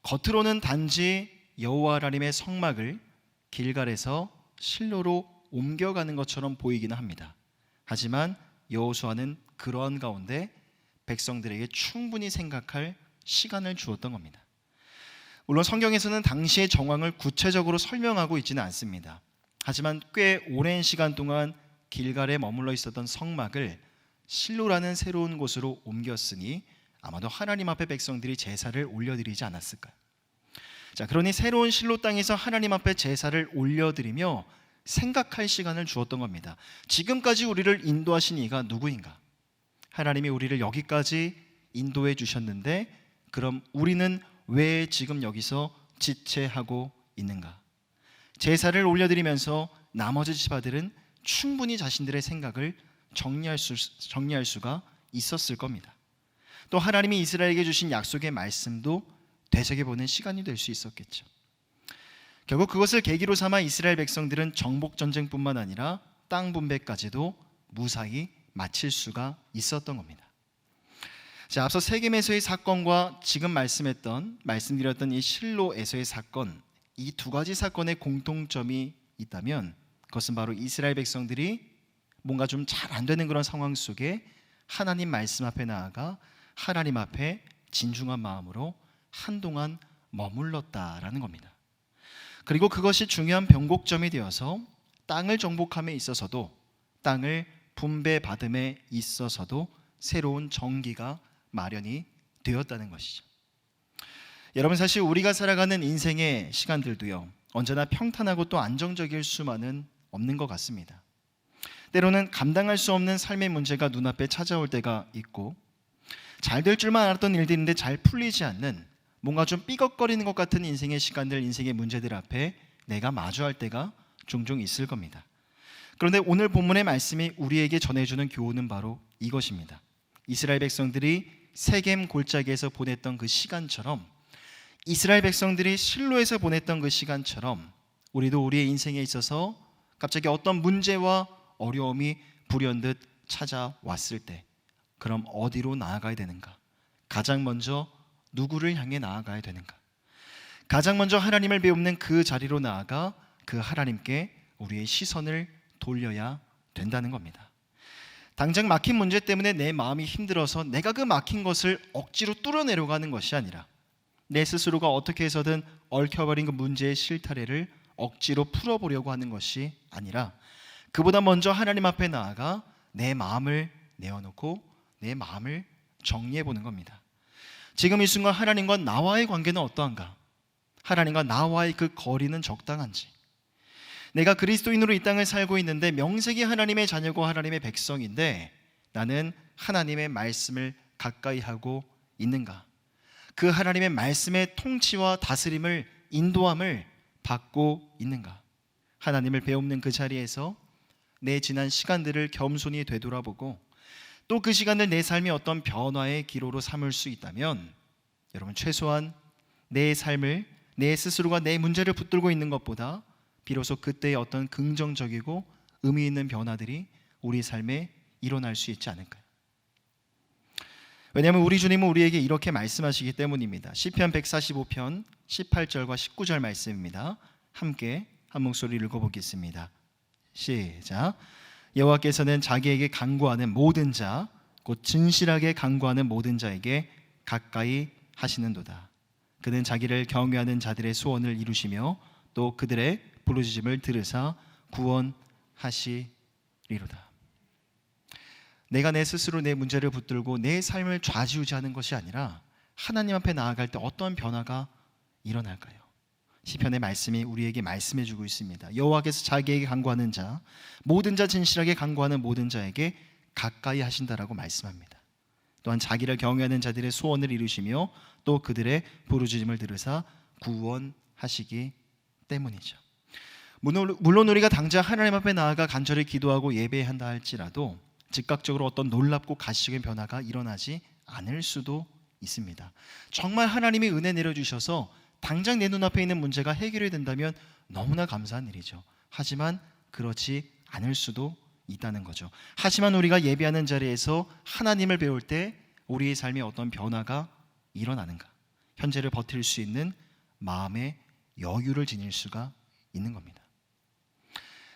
겉으로는 단지 여호와 하나님의 성막을 길갈에서 실로로 옮겨가는 것처럼 보이기는 합니다. 하지만 여호수아는 그러한 가운데 백성들에게 충분히 생각할 시간을 주었던 겁니다. 물론 성경에서는 당시의 정황을 구체적으로 설명하고 있지는 않습니다. 하지만 꽤 오랜 시간 동안 길갈에 머물러 있었던 성막을 실로라는 새로운 곳으로 옮겼으니 아마도 하나님 앞에 백성들이 제사를 올려드리지 않았을까요? 자, 그러니 새로운 실로 땅에서 하나님 앞에 제사를 올려드리며 생각할 시간을 주었던 겁니다. 지금까지 우리를 인도하신 이가 누구인가? 하나님이 우리를 여기까지 인도해 주셨는데 그럼 우리는 왜 지금 여기서 지체하고 있는가? 제사를 올려드리면서 나머지 지파들은 충분히 자신들의 생각을 정리할 수가 있었을 겁니다. 또 하나님이 이스라엘에게 주신 약속의 말씀도 되새겨보는 시간이 될 수 있었겠죠. 결국 그것을 계기로 삼아 이스라엘 백성들은 정복 전쟁뿐만 아니라 땅 분배까지도 무사히 마칠 수가 있었던 겁니다. 자, 앞서 세겜에서의 사건과 지금 말씀드렸던 이 실로에서의 사건, 이 두 가지 사건의 공통점이 있다면 그것은 바로 이스라엘 백성들이 뭔가 좀 잘 안 되는 그런 상황 속에 하나님 말씀 앞에 나아가 하나님 앞에 진중한 마음으로 한동안 머물렀다라는 겁니다. 그리고 그것이 중요한 변곡점이 되어서 땅을 정복함에 있어서도 땅을 분배받음에 있어서도 새로운 정기가 마련이 되었다는 것이죠. 여러분, 사실 우리가 살아가는 인생의 시간들도요, 언제나 평탄하고 또 안정적일 수만은 없는 것 같습니다. 때로는 감당할 수 없는 삶의 문제가 눈앞에 찾아올 때가 있고 잘 될 줄만 알았던 일들인데 잘 풀리지 않는 뭔가 좀 삐걱거리는 것 같은 인생의 시간들, 인생의 문제들 앞에 내가 마주할 때가 종종 있을 겁니다. 그런데 오늘 본문의 말씀이 우리에게 전해주는 교훈은 바로 이것입니다. 이스라엘 백성들이 세겜 골짜기에서 보냈던 그 시간처럼, 이스라엘 백성들이 실로에서 보냈던 그 시간처럼 우리도 우리의 인생에 있어서 갑자기 어떤 문제와 어려움이 불현듯 찾아왔을 때 그럼 어디로 나아가야 되는가? 가장 먼저 누구를 향해 나아가야 되는가? 가장 먼저 하나님을 배우는 그 자리로 나아가 그 하나님께 우리의 시선을 돌려야 된다는 겁니다. 당장 막힌 문제 때문에 내 마음이 힘들어서 내가 그 막힌 것을 억지로 뚫어내려고 하는 것이 아니라 내 스스로가 어떻게 해서든 얽혀버린 그 문제의 실타래를 억지로 풀어보려고 하는 것이 아니라 그보다 먼저 하나님 앞에 나아가 내 마음을 내어놓고 내 마음을 정리해 보는 겁니다. 지금 이 순간 하나님과 나와의 관계는 어떠한가? 하나님과 나와의 그 거리는 적당한지, 내가 그리스도인으로 이 땅을 살고 있는데 명색이 하나님의 자녀고 하나님의 백성인데 나는 하나님의 말씀을 가까이 하고 있는가? 그 하나님의 말씀의 통치와 다스림을, 인도함을 받고 있는가? 하나님을 배우는 그 자리에서 내 지난 시간들을 겸손히 되돌아보고 또 그 시간을 내 삶의 어떤 변화의 기로로 삼을 수 있다면 여러분, 최소한 내 삶을, 내 스스로가 내 문제를 붙들고 있는 것보다 비로소 그때의 어떤 긍정적이고 의미 있는 변화들이 우리 삶에 일어날 수 있지 않을까요? 왜냐하면 우리 주님은 우리에게 이렇게 말씀하시기 때문입니다. 시편 145편 18절과 19절 말씀입니다. 함께 한 목소리 읽어보겠습니다. 시작. 여호와께서는 자기에게 간구하는 모든 자, 곧 진실하게 간구하는 모든 자에게 가까이 하시는도다. 그는 자기를 경외하는 자들의 소원을 이루시며 또 그들의 부르짖음을 들으사 구원하시리로다. 내가 내 스스로 내 문제를 붙들고 내 삶을 좌지우지하는 것이 아니라 하나님 앞에 나아갈 때 어떠한 변화가 일어날까요? 시편의 말씀이 우리에게 말씀해 주고 있습니다. 여호와께서 자기에게 간구하는 자, 모든 자, 진실하게 간구하는 모든 자에게 가까이 하신다라고 말씀합니다. 또한 자기를 경외하는 자들의 소원을 이루시며 또 그들의 부르짖음을 들으사 구원하시기 때문이죠. 물론 우리가 당장 하나님 앞에 나아가 간절히 기도하고 예배한다 할지라도 즉각적으로 어떤 놀랍고 가시적인 변화가 일어나지 않을 수도 있습니다. 정말 하나님이 은혜 내려주셔서 당장 내 눈앞에 있는 문제가 해결이 된다면 너무나 감사한 일이죠. 하지만 그렇지 않을 수도 있다는 거죠. 하지만 우리가 예배하는 자리에서 하나님을 배울 때 우리의 삶에 어떤 변화가 일어나는가? 현재를 버틸 수 있는 마음의 여유를 지닐 수가 있는 겁니다.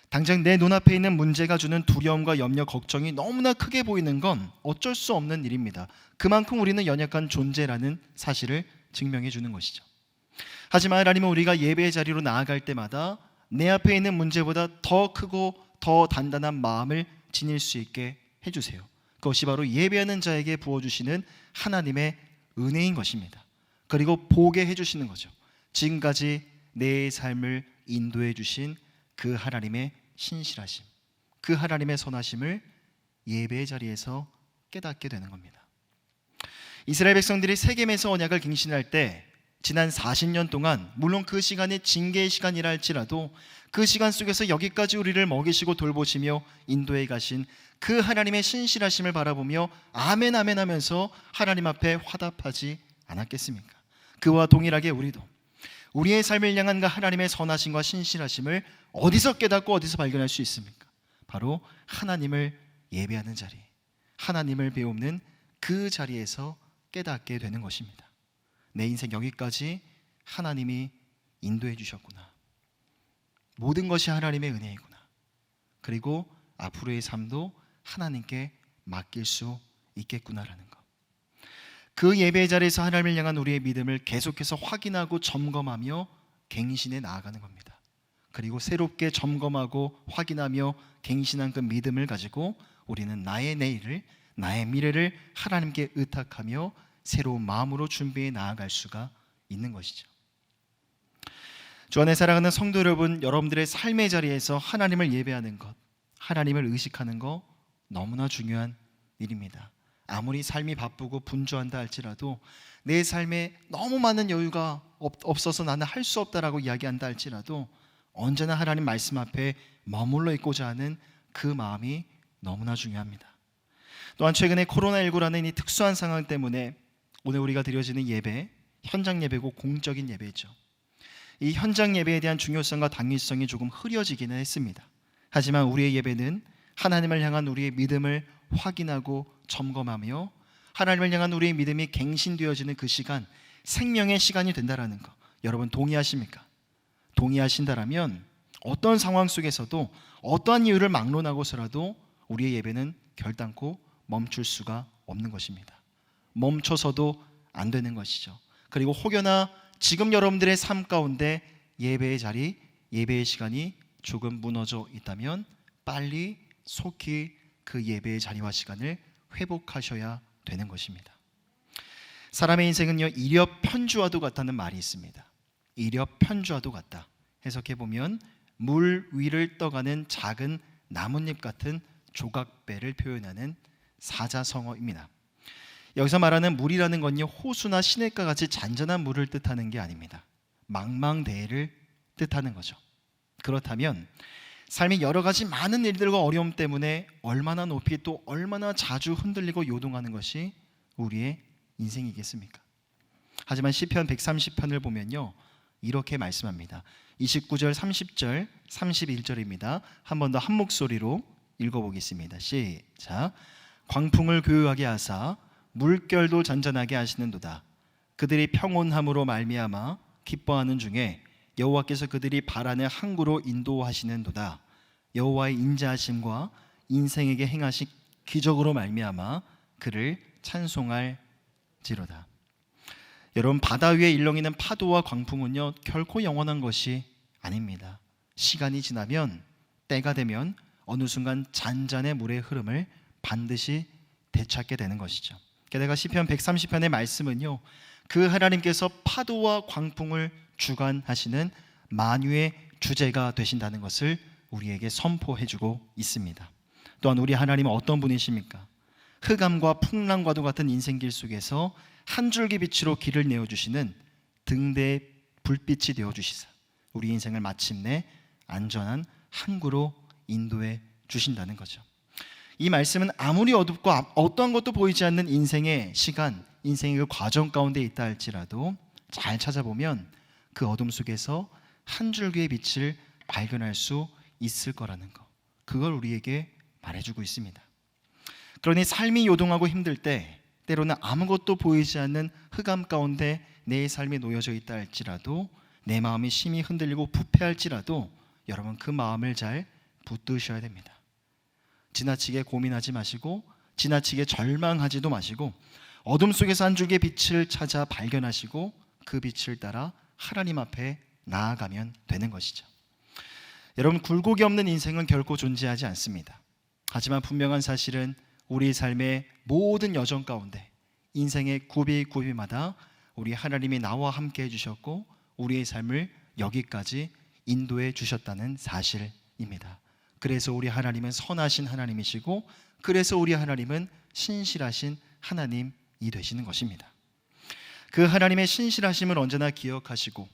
당장 내 눈앞에 있는 문제가 주는 두려움과 염려, 걱정이 너무나 크게 보이는 건 어쩔 수 없는 일입니다. 그만큼 우리는 연약한 존재라는 사실을 증명해 주는 것이죠. 하지만 하나님은 우리가 예배의 자리로 나아갈 때마다 내 앞에 있는 문제보다 더 크고 더 단단한 마음을 지닐 수 있게 해주세요. 그것이 바로 예배하는 자에게 부어주시는 하나님의 은혜인 것입니다. 그리고 보게 해주시는 거죠. 지금까지 내 삶을 인도해 주신 그 하나님의 신실하심, 그 하나님의 선하심을 예배의 자리에서 깨닫게 되는 겁니다. 이스라엘 백성들이 세겜에서 언약을 갱신할 때 지난 40년 동안, 물론 그 시간이 징계의 시간이라 할지라도 그 시간 속에서 여기까지 우리를 먹이시고 돌보시며 인도해 가신 그 하나님의 신실하심을 바라보며 아멘 아멘 하면서 하나님 앞에 화답하지 않았겠습니까? 그와 동일하게 우리도 우리의 삶을 향한 그 하나님의 선하심과 신실하심을 어디서 깨닫고 어디서 발견할 수 있습니까? 바로 하나님을 예배하는 자리, 하나님을 배우는 그 자리에서 깨닫게 되는 것입니다. 내 인생 여기까지 하나님이 인도해 주셨구나. 모든 것이 하나님의 은혜이구나. 그리고 앞으로의 삶도 하나님께 맡길 수 있겠구나라는 것. 그 예배의 자리에서 하나님을 향한 우리의 믿음을 계속해서 확인하고 점검하며 갱신해 나아가는 겁니다. 그리고 새롭게 점검하고 확인하며 갱신한 그 믿음을 가지고 우리는 나의 내일을, 나의 미래를 하나님께 의탁하며 새로운 마음으로 준비해 나아갈 수가 있는 것이죠. 주 안에 사랑하는 성도 여러분, 여러분들의 삶의 자리에서 하나님을 예배하는 것, 하나님을 의식하는 것 너무나 중요한 일입니다. 아무리 삶이 바쁘고 분주한다 할지라도 내 삶에 너무 많은 여유가 없어서 나는 할 수 없다라고 이야기한다 할지라도 언제나 하나님 말씀 앞에 머물러 있고자 하는 그 마음이 너무나 중요합니다. 또한 최근에 코로나19라는 이 특수한 상황 때문에 오늘 우리가 드려지는 예배, 현장 예배고 공적인 예배죠. 이 현장 예배에 대한 중요성과 당위성이 조금 흐려지기는 했습니다. 하지만 우리의 예배는 하나님을 향한 우리의 믿음을 확인하고 점검하며 하나님을 향한 우리의 믿음이 갱신되어지는 그 시간, 생명의 시간이 된다라는 거, 여러분 동의하십니까? 동의하신다라면 어떤 상황 속에서도 어떠한 이유를 막론하고서라도 우리의 예배는 결단코 멈출 수가 없는 것입니다. 멈춰서도 안 되는 것이죠. 그리고 혹여나 지금 여러분들의 삶 가운데 예배의 자리, 예배의 시간이 조금 무너져 있다면 빨리 속히 그 예배의 자리와 시간을 회복하셔야 되는 것입니다. 사람의 인생은요, 이력편주와도 같다는 말이 있습니다. 이력편주와도 같다. 해석해보면 물 위를 떠가는 작은 나뭇잎 같은 조각배를 표현하는 사자성어입니다. 여기서 말하는 물이라는 건요, 호수나 시냇가 같이 잔잔한 물을 뜻하는 게 아닙니다. 망망대해를 뜻하는 거죠. 그렇다면 삶이 여러 가지 많은 일들과 어려움 때문에 얼마나 높이 또 얼마나 자주 흔들리고 요동하는 것이 우리의 인생이겠습니까? 하지만 시편 130편을 보면요, 이렇게 말씀합니다. 29절, 30절, 31절입니다. 한 번 더 한 목소리로 읽어보겠습니다. 시작. 광풍을 고요하게 하사 물결도 잔잔하게 하시는도다. 그들이 평온함으로 말미암아 기뻐하는 중에 여호와께서 그들이 바라는 항구로 인도하시는도다. 여호와의 인자하심과 인생에게 행하신 기적으로 말미암아 그를 찬송할지로다. 여러분, 바다 위에 일렁이는 파도와 광풍은요, 결코 영원한 것이 아닙니다. 시간이 지나면, 때가 되면 어느 순간 잔잔의 물의 흐름을 반드시 되찾게 되는 것이죠. 게다가 시편 130편의 말씀은요, 그 하나님께서 파도와 광풍을 주관하시는 만유의 주제가 되신다는 것을 우리에게 선포해주고 있습니다. 또한 우리 하나님은 어떤 분이십니까? 흑암과 풍랑과도 같은 인생길 속에서 한 줄기 빛으로 길을 내어주시는 등대의 불빛이 되어주시사 우리 인생을 마침내 안전한 항구로 인도해 주신다는 거죠. 이 말씀은 아무리 어둡고 어떠한 것도 보이지 않는 인생의 시간, 인생의 그 과정 가운데 있다 할지라도 잘 찾아보면 그 어둠 속에서 한 줄기의 빛을 발견할 수 있을 거라는 거, 그걸 우리에게 말해주고 있습니다. 그러니 삶이 요동하고 힘들 때, 때로는 아무것도 보이지 않는 흑암 가운데 내 삶이 놓여져 있다 할지라도, 내 마음이 심히 흔들리고 부패할지라도 여러분 그 마음을 잘 붙드셔야 됩니다. 지나치게 고민하지 마시고 지나치게 절망하지도 마시고 어둠 속에서 한 줄기의 빛을 찾아 발견하시고 그 빛을 따라 하나님 앞에 나아가면 되는 것이죠. 여러분, 굴곡이 없는 인생은 결코 존재하지 않습니다. 하지만 분명한 사실은 우리 삶의 모든 여정 가운데 인생의 구비구비마다 우리 하나님이 나와 함께 해주셨고 우리의 삶을 여기까지 인도해 주셨다는 사실입니다. 그래서 우리 하나님은 선하신 하나님이시고 그래서 우리 하나님은 신실하신 하나님이 되시는 것입니다. 그 하나님의 신실하심을 언제나 기억하시고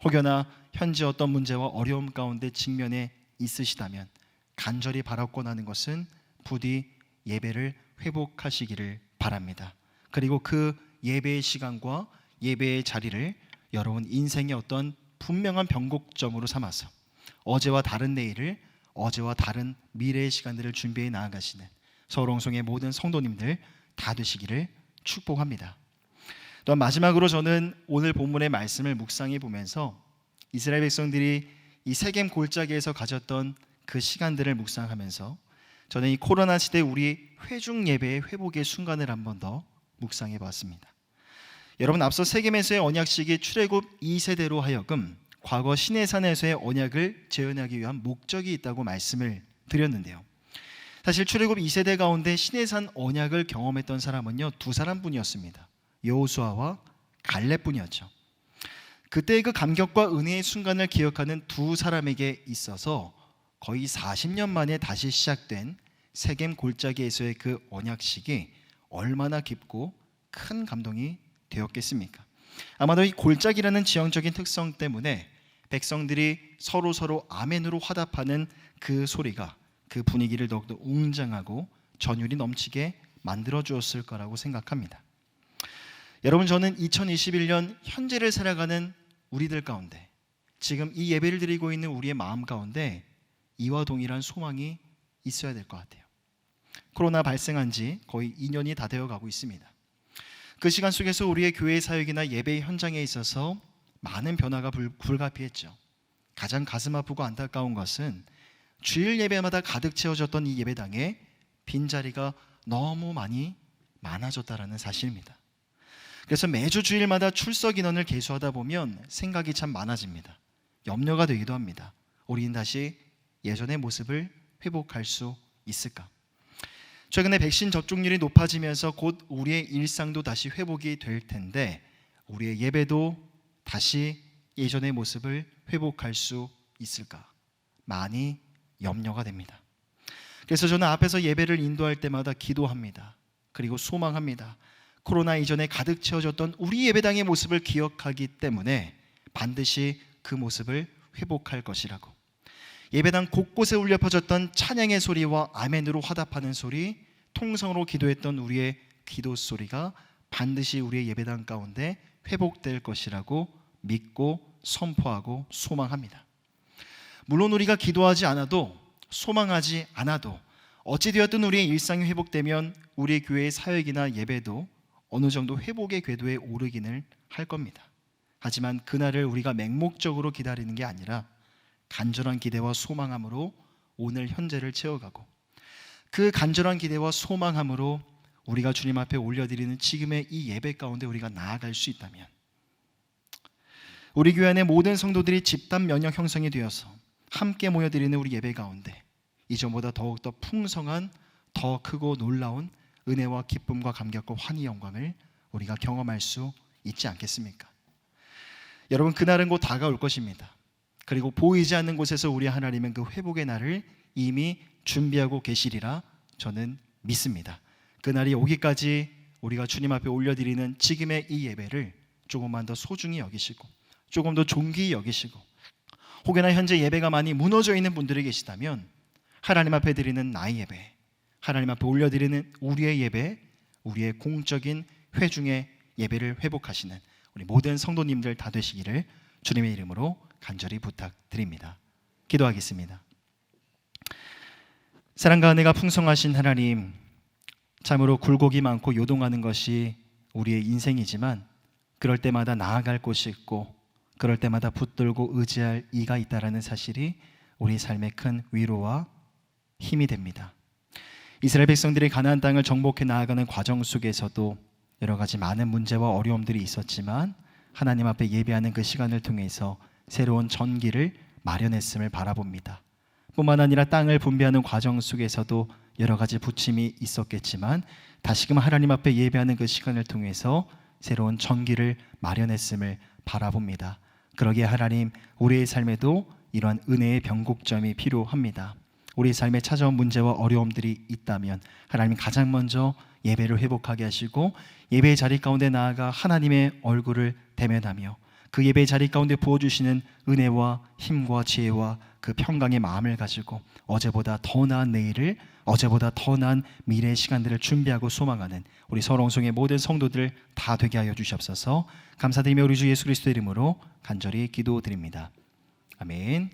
혹여나 현재 어떤 문제와 어려움 가운데 직면해 있으시다면 간절히 바라고 하는 것은 부디 예배를 회복하시기를 바랍니다. 그리고 그 예배의 시간과 예배의 자리를 여러분 인생의 어떤 분명한 변곡점으로 삼아서 어제와 다른 내일을, 어제와 다른 미래의 시간들을 준비해 나아가시는 서울홍성의 모든 성도님들 다 되시기를 축복합니다. 또한 마지막으로 저는 오늘 본문의 말씀을 묵상해 보면서 이스라엘 백성들이 이 세겜 골짜기에서 가졌던 그 시간들을 묵상하면서 저는 이 코로나 시대 우리 회중 예배의 회복의 순간을 한 번 더 묵상해 봤습니다. 여러분, 앞서 세겜에서의 언약식이 출애굽 2세대로 하여금 과거 시내산에서의 언약을 재현하기 위한 목적이 있다고 말씀을 드렸는데요. 사실 출애굽 2세대 가운데 시내산 언약을 경험했던 사람은요, 두 사람뿐이었습니다. 여호수아와 갈렙뿐이었죠. 그때의 그 감격과 은혜의 순간을 기억하는 두 사람에게 있어서 거의 40년 만에 다시 시작된 세겜 골짜기에서의 그 언약식이 얼마나 깊고 큰 감동이 되었겠습니까? 아마도 이 골짜기라는 지형적인 특성 때문에 백성들이 서로 아멘으로 화답하는 그 소리가 그 분위기를 더욱더 웅장하고 전율이 넘치게 만들어 주었을 거라고 생각합니다. 여러분, 저는 2021년 현재를 살아가는 우리들 가운데 지금 이 예배를 드리고 있는 우리의 마음 가운데 이와 동일한 소망이 있어야 될 것 같아요. 코로나 발생한 지 거의 2년이 다 되어 가고 있습니다. 그 시간 속에서 우리의 교회 사역이나 예배 현장에 있어서 많은 변화가 불가피했죠. 가장 가슴 아프고 안타까운 것은 주일 예배마다 가득 채워졌던 이 예배당에 빈자리가 너무 많아졌다는 사실입니다. 그래서 매주 주일마다 출석 인원을 계수하다 보면 생각이 참 많아집니다. 염려가 되기도 합니다. 우리는 다시 예전의 모습을 회복할 수 있을까? 최근에 백신 접종률이 높아지면서 곧 우리의 일상도 다시 회복이 될 텐데 우리의 예배도 다시 예전의 모습을 회복할 수 있을까? 많이 염려가 됩니다. 그래서 저는 앞에서 예배를 인도할 때마다 기도합니다. 그리고 소망합니다. 코로나 이전에 가득 채워졌던 우리 예배당의 모습을 기억하기 때문에 반드시 그 모습을 회복할 것이라고. 예배당 곳곳에 울려 퍼졌던 찬양의 소리와 아멘으로 화답하는 소리, 통성으로 기도했던 우리의 기도 소리가 반드시 우리의 예배당 가운데 회복될 것이라고 믿고 선포하고 소망합니다. 물론 우리가 기도하지 않아도, 소망하지 않아도 어찌되었든 우리의 일상이 회복되면 우리 교회의 사역이나 예배도 어느 정도 회복의 궤도에 오르기는 할 겁니다. 하지만 그날을 우리가 맹목적으로 기다리는 게 아니라 간절한 기대와 소망함으로 오늘 현재를 채워가고, 그 간절한 기대와 소망함으로 우리가 주님 앞에 올려드리는 지금의 이 예배 가운데 우리가 나아갈 수 있다면, 우리 교회 안의 모든 성도들이 집단 면역 형성이 되어서 함께 모여드리는 우리 예배 가운데 이전보다 더욱더 풍성한, 더 크고 놀라운 은혜와 기쁨과 감격과 환희 영광을 우리가 경험할 수 있지 않겠습니까? 여러분, 그날은 곧 다가올 것입니다. 그리고 보이지 않는 곳에서 우리 하나님은 그 회복의 날을 이미 준비하고 계시리라 저는 믿습니다. 그날이 오기까지 우리가 주님 앞에 올려드리는 지금의 이 예배를 조금만 더 소중히 여기시고, 조금 더 존귀히 여기시고, 혹여나 현재 예배가 많이 무너져 있는 분들이 계시다면 하나님 앞에 드리는 나의 예배, 하나님 앞에 올려드리는 우리의 예배, 우리의 공적인 회중의 예배를 회복하시는 우리 모든 성도님들 다 되시기를 주님의 이름으로 간절히 부탁드립니다. 기도하겠습니다. 사랑과 은혜가 풍성하신 하나님, 참으로 굴곡이 많고 요동하는 것이 우리의 인생이지만 그럴 때마다 나아갈 곳이 있고 그럴 때마다 붙들고 의지할 이가 있다라는 사실이 우리 삶의 큰 위로와 힘이 됩니다. 이스라엘 백성들이 가나안 땅을 정복해 나아가는 과정 속에서도 여러 가지 많은 문제와 어려움들이 있었지만 하나님 앞에 예배하는 그 시간을 통해서 새로운 전기를 마련했음을 바라봅니다. 뿐만 아니라 땅을 분배하는 과정 속에서도 여러 가지 부침이 있었겠지만 다시금 하나님 앞에 예배하는 그 시간을 통해서 새로운 전기를 마련했음을 바라봅니다. 그러기에 하나님, 우리의 삶에도 이러한 은혜의 변곡점이 필요합니다. 우리 삶에 찾아온 문제와 어려움들이 있다면 하나님, 가장 먼저 예배를 회복하게 하시고 예배의 자리 가운데 나아가 하나님의 얼굴을 대면하며 그 예배의 자리 가운데 부어주시는 은혜와 힘과 지혜와 그 평강의 마음을 가지고 어제보다 더 나은 내일을, 어제보다 더 나은 미래의 시간들을 준비하고 소망하는 우리 서롱송의 모든 성도들 다 되게 하여 주시옵소서. 감사드리며 우리 주 예수 그리스도의 이름으로 간절히 기도드립니다. 아멘.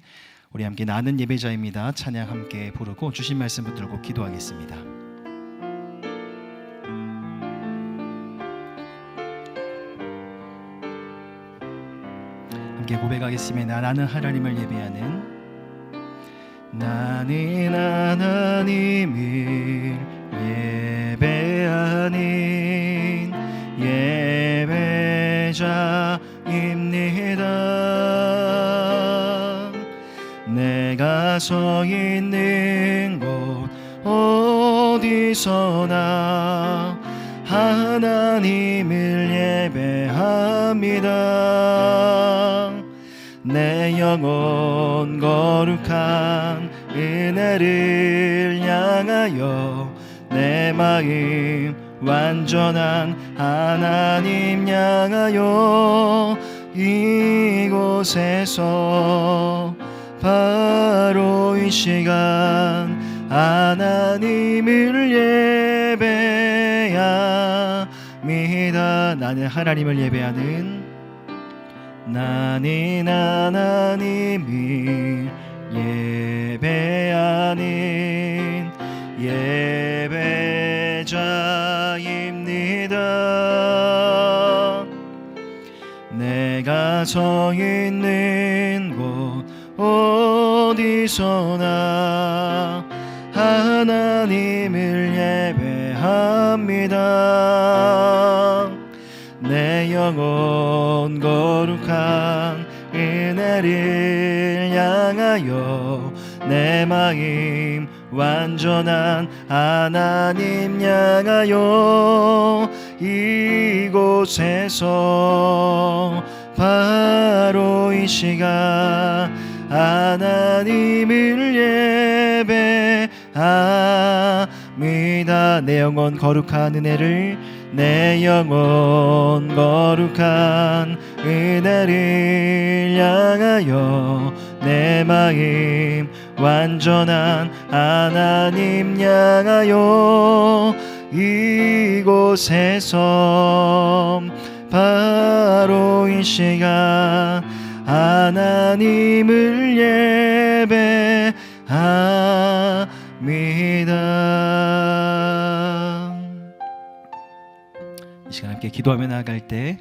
우리 함께 나는 예배자입니다. 찬양 함께 부르고 주신 말씀 붙들고 기도하겠습니다. 함께 고백하겠습니다. 나는 하나님을 예배하는, 나는 하나님을 예배하는 예배자입니다. 내가 서 있는 곳 어디서나 하나님을 예배합니다. 내 영혼 거룩한 은혜를 향하여 내 마음 완전한 하나님 향하여 이곳에서 바로 이 시간 하나님을 예배합니다. 나는 하나님을 예배하는, 나는 하나님을 예배하는 예배자입니다. 내가 서 있는 곳 어디서나 하나님을 예배합니다. 내 영혼 거룩한 은혜를 향하여 내 마음 완전한 하나님 향하여 이곳에서 바로 이 시간 하나님을 예배합니다. 내 영혼 거룩한 은혜를 내 영혼 거룩한 은혜를 향하여 내 마음 완전한 하나님 향하여 이곳에서 바로 이 시간 하나님을 예배합니다. 이 시간 함께 기도하며 나아갈 때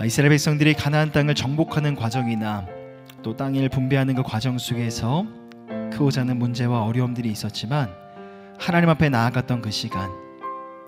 이스라엘 백성들이 가나안 땅을 정복하는 과정이나 또 땅을 분배하는 그 과정 속에서 크고자 하는 문제와 어려움들이 있었지만 하나님 앞에 나아갔던 그 시간,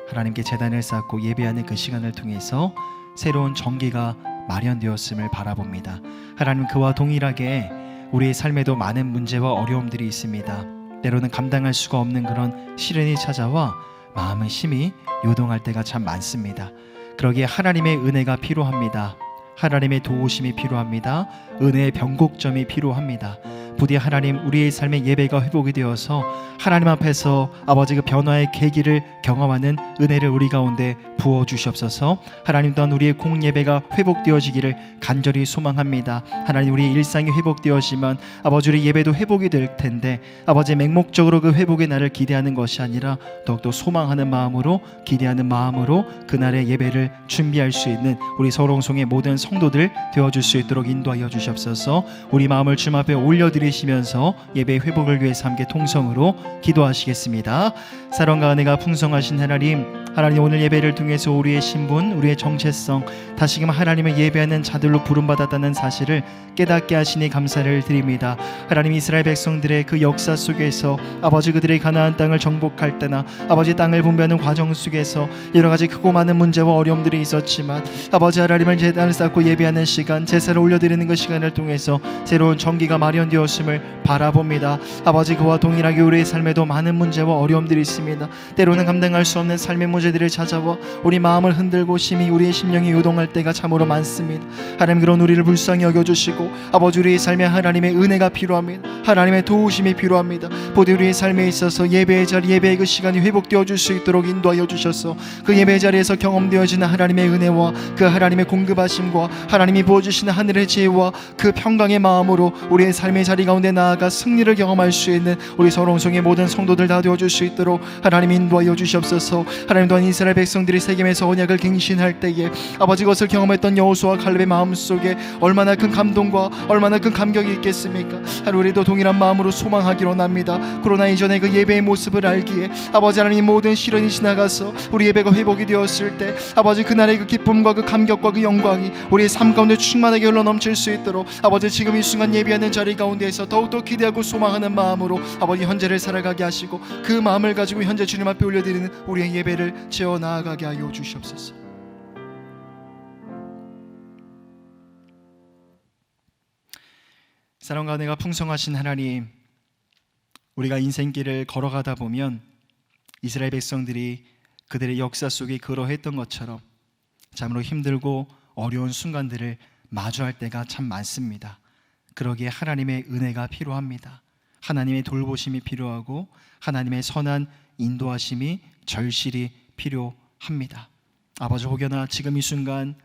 하나님께 제단을 쌓고 예배하는 그 시간을 통해서 새로운 정기가 마련되었음을 바라봅니다. 하나님 그와 동일하게 우리의 삶에도 많은 문제와 어려움들이 있습니다. 때로는 감당할 수가 없는 그런 시련이 찾아와 마음은 심히 요동할 때가 참 많습니다. 그러기에 하나님의 은혜가 필요합니다. 하나님의 도우심이 필요합니다. 은혜의 변곡점이 필요합니다. 부디 하나님 우리의 삶의 예배가 회복이 되어서 하나님 앞에서 아버지 그 변화의 계기를 경험하는 은혜를 우리 가운데 부어주시옵소서. 하나님 또한 우리의 공예배가 회복되어지기를 간절히 소망합니다. 하나님 우리의 일상이 회복되어지만 아버지 우리 예배도 회복이 될 텐데 아버지 맹목적으로 그 회복의 날을 기대하는 것이 아니라 더욱더 소망하는 마음으로 기대하는 마음으로 그날의 예배를 준비할 수 있는 우리 서롱송의 모든 성도들 되어줄 수 있도록 인도하여 주시옵소서. 우리 마음을 주님 앞에 올려드리시면서 예배의 회복을 위해서 함께 통성으로 기도하시겠습니다. 사랑과 은혜가 풍성하신 하나님, 하나님 오늘 예배를 통해서 우리의 신분, 우리의 정체성, 다시금 하나님을 예배하는 자들로 부름받았다는 사실을 깨닫게 하시니 감사를 드립니다. 하나님 이스라엘 백성들의 그 역사 속에서 아버지 그들의 가나안 땅을 정복할 때나 아버지 땅을 분배하는 과정 속에서 여러 가지 크고 많은 문제와 어려움들이 있었지만 아버지 하나님을 제단을 쌓고 예배하는 시간, 제사를 올려드리는 그 시간을 통해서 새로운 정기가 마련되었음을 바라봅니다. 아버지 그와 동일하게 우리의 삶에도 많은 문제와 어려움들이 있습니다. 때로는 감당할 수 없는 삶의 문제들을 찾아와 우리 마음을 흔들고 심히 우리의 심령이 요동할 때가 참으로 많습니다. 하나님 그런 우리를 불쌍히 여겨주시고 아버지 우리의 삶에 하나님의 은혜가 필요합니다. 하나님의 도우심이 필요합니다. 부디 우리의 삶에 있어서 예배의 자리, 예배의 그 시간이 회복되어 줄 수 있도록 인도하여 주셔서 그 예배의 자리에서 경험되어지는 하나님의 은혜와 그 하나님의 공급하심과 하나님이 부어주시는 하늘의 지혜와 그 평강의 마음으로 우리의 삶의 자리 가운데 나아가 승리를 경험할 수 있는 우리 서롱성의 모든 성도들 다 되어줄 수 있도록 하나님 인도하여 주시옵소서. 하나님 또한 이스라엘 백성들이 세겜에서 언약을 갱신할 때에 아버지 것을 경험했던 여호수아와 갈렙의 마음속에 얼마나 큰 감동과 얼마나 큰 감격이 있겠습니까? 하루 우리도 동일한 마음으로 소망하기로 합니다. 코로나 이전의 그 예배의 모습을 알기에 아버지 하나님 모든 시련이 지나가서 우리 예배가 회복이 되었을 때 아버지 그날의 그 기쁨과 그 감격과 그 영광이 우리의 삶 가운데 충만하게 흘러넘칠 수 있도록 아버지 지금 이 순간 예배하는 자리 가운데에서 더욱더 기대하고 소망하는 마음으로 아버지 현재를 살아가게 하시고 그 마음을 가지고 현재 주님 앞에 올려드리는 우리의 예배를 채워나가게 하여 주시옵소서. 사랑과 은혜가 풍성하신 하나님, 우리가 인생길을 걸어가다 보면 이스라엘 백성들이 그들의 역사 속에 그러했던 것처럼 참으로 힘들고 어려운 순간들을 마주할 때가 참 많습니다. 그러기에 하나님의 은혜가 필요합니다. 하나님의 돌보심이 필요하고 하나님의 선한 인도하심이 절실히 필요합니다. 아버지 혹여나 지금 이 순간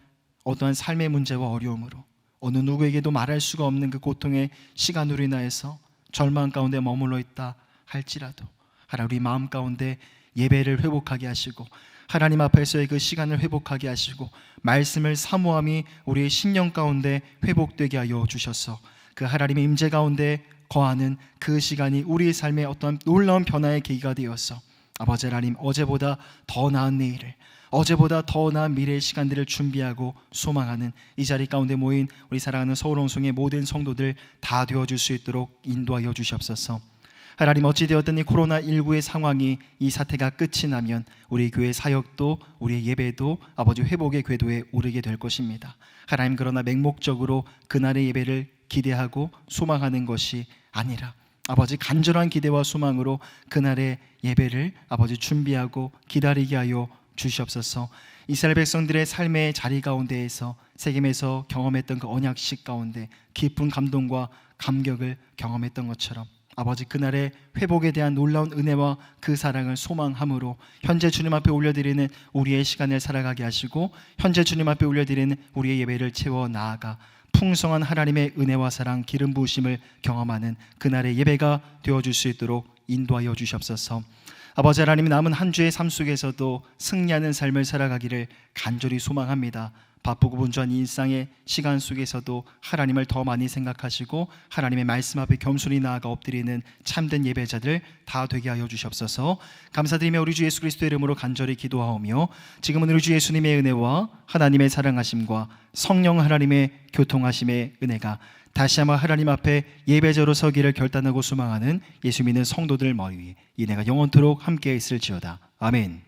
어떠한 삶의 문제와 어려움으로 어느 누구에게도 말할 수가 없는 그 고통의 시간으로 인하여서 절망 가운데 머물러 있다 할지라도 하나님 우리 마음 가운데 예배를 회복하게 하시고 하나님 앞에서의 그 시간을 회복하게 하시고 말씀을 사모함이 우리의 심령 가운데 회복되게 하여 주셔서 그 하나님의 임재 가운데 거하는 그 시간이 우리의 삶의 어떤 놀라운 변화의 계기가 되어서 아버지 하나님, 어제보다 더 나은 내일을, 어제보다 더 나은 미래의 시간들을 준비하고 소망하는 이 자리 가운데 모인 우리 사랑하는 서울홍성의 모든 성도들 다 되어줄 수 있도록 인도하여 주시옵소서. 하나님, 어찌되었든 이 코로나19의 상황이, 이 사태가 끝이 나면 우리 교회 사역도, 우리의 예배도 아버지 회복의 궤도에 오르게 될 것입니다. 하나님, 그러나 맹목적으로 그날의 예배를 기대하고 소망하는 것이 아니라 아버지 간절한 기대와 소망으로 그날의 예배를 아버지 준비하고 기다리게 하여 주시옵소서. 이스라엘 백성들의 삶의 자리 가운데에서 세겜에서 경험했던 그 언약식 가운데 깊은 감동과 감격을 경험했던 것처럼 아버지 그날의 회복에 대한 놀라운 은혜와 그 사랑을 소망함으로 현재 주님 앞에 올려드리는 우리의 시간을 살아가게 하시고 현재 주님 앞에 올려드리는 우리의 예배를 채워 나아가 풍성한 하나님의 은혜와 사랑, 기름 부으심을 경험하는 그날의 예배가 되어줄 수 있도록 인도하여 주시옵소서. 아버지 하나님, 남은 한 주의 삶 속에서도 승리하는 삶을 살아가기를 간절히 소망합니다. 바쁘고 분주한 일상의 시간 속에서도 하나님을 더 많이 생각하시고 하나님의 말씀 앞에 겸손히 나아가 엎드리는 참된 예배자들 다 되게 하여 주시옵소서. 감사드리며 우리 주 예수 그리스도의 이름으로 간절히 기도하오며 지금은 우리 주 예수님의 은혜와 하나님의 사랑하심과 성령 하나님의 교통하심의 은혜가 다시 한번 하나님 앞에 예배자로 서기를 결단하고 소망하는 예수 믿는 성도들 머리 위에 이 은혜가 영원토록 함께 있을지어다. 아멘.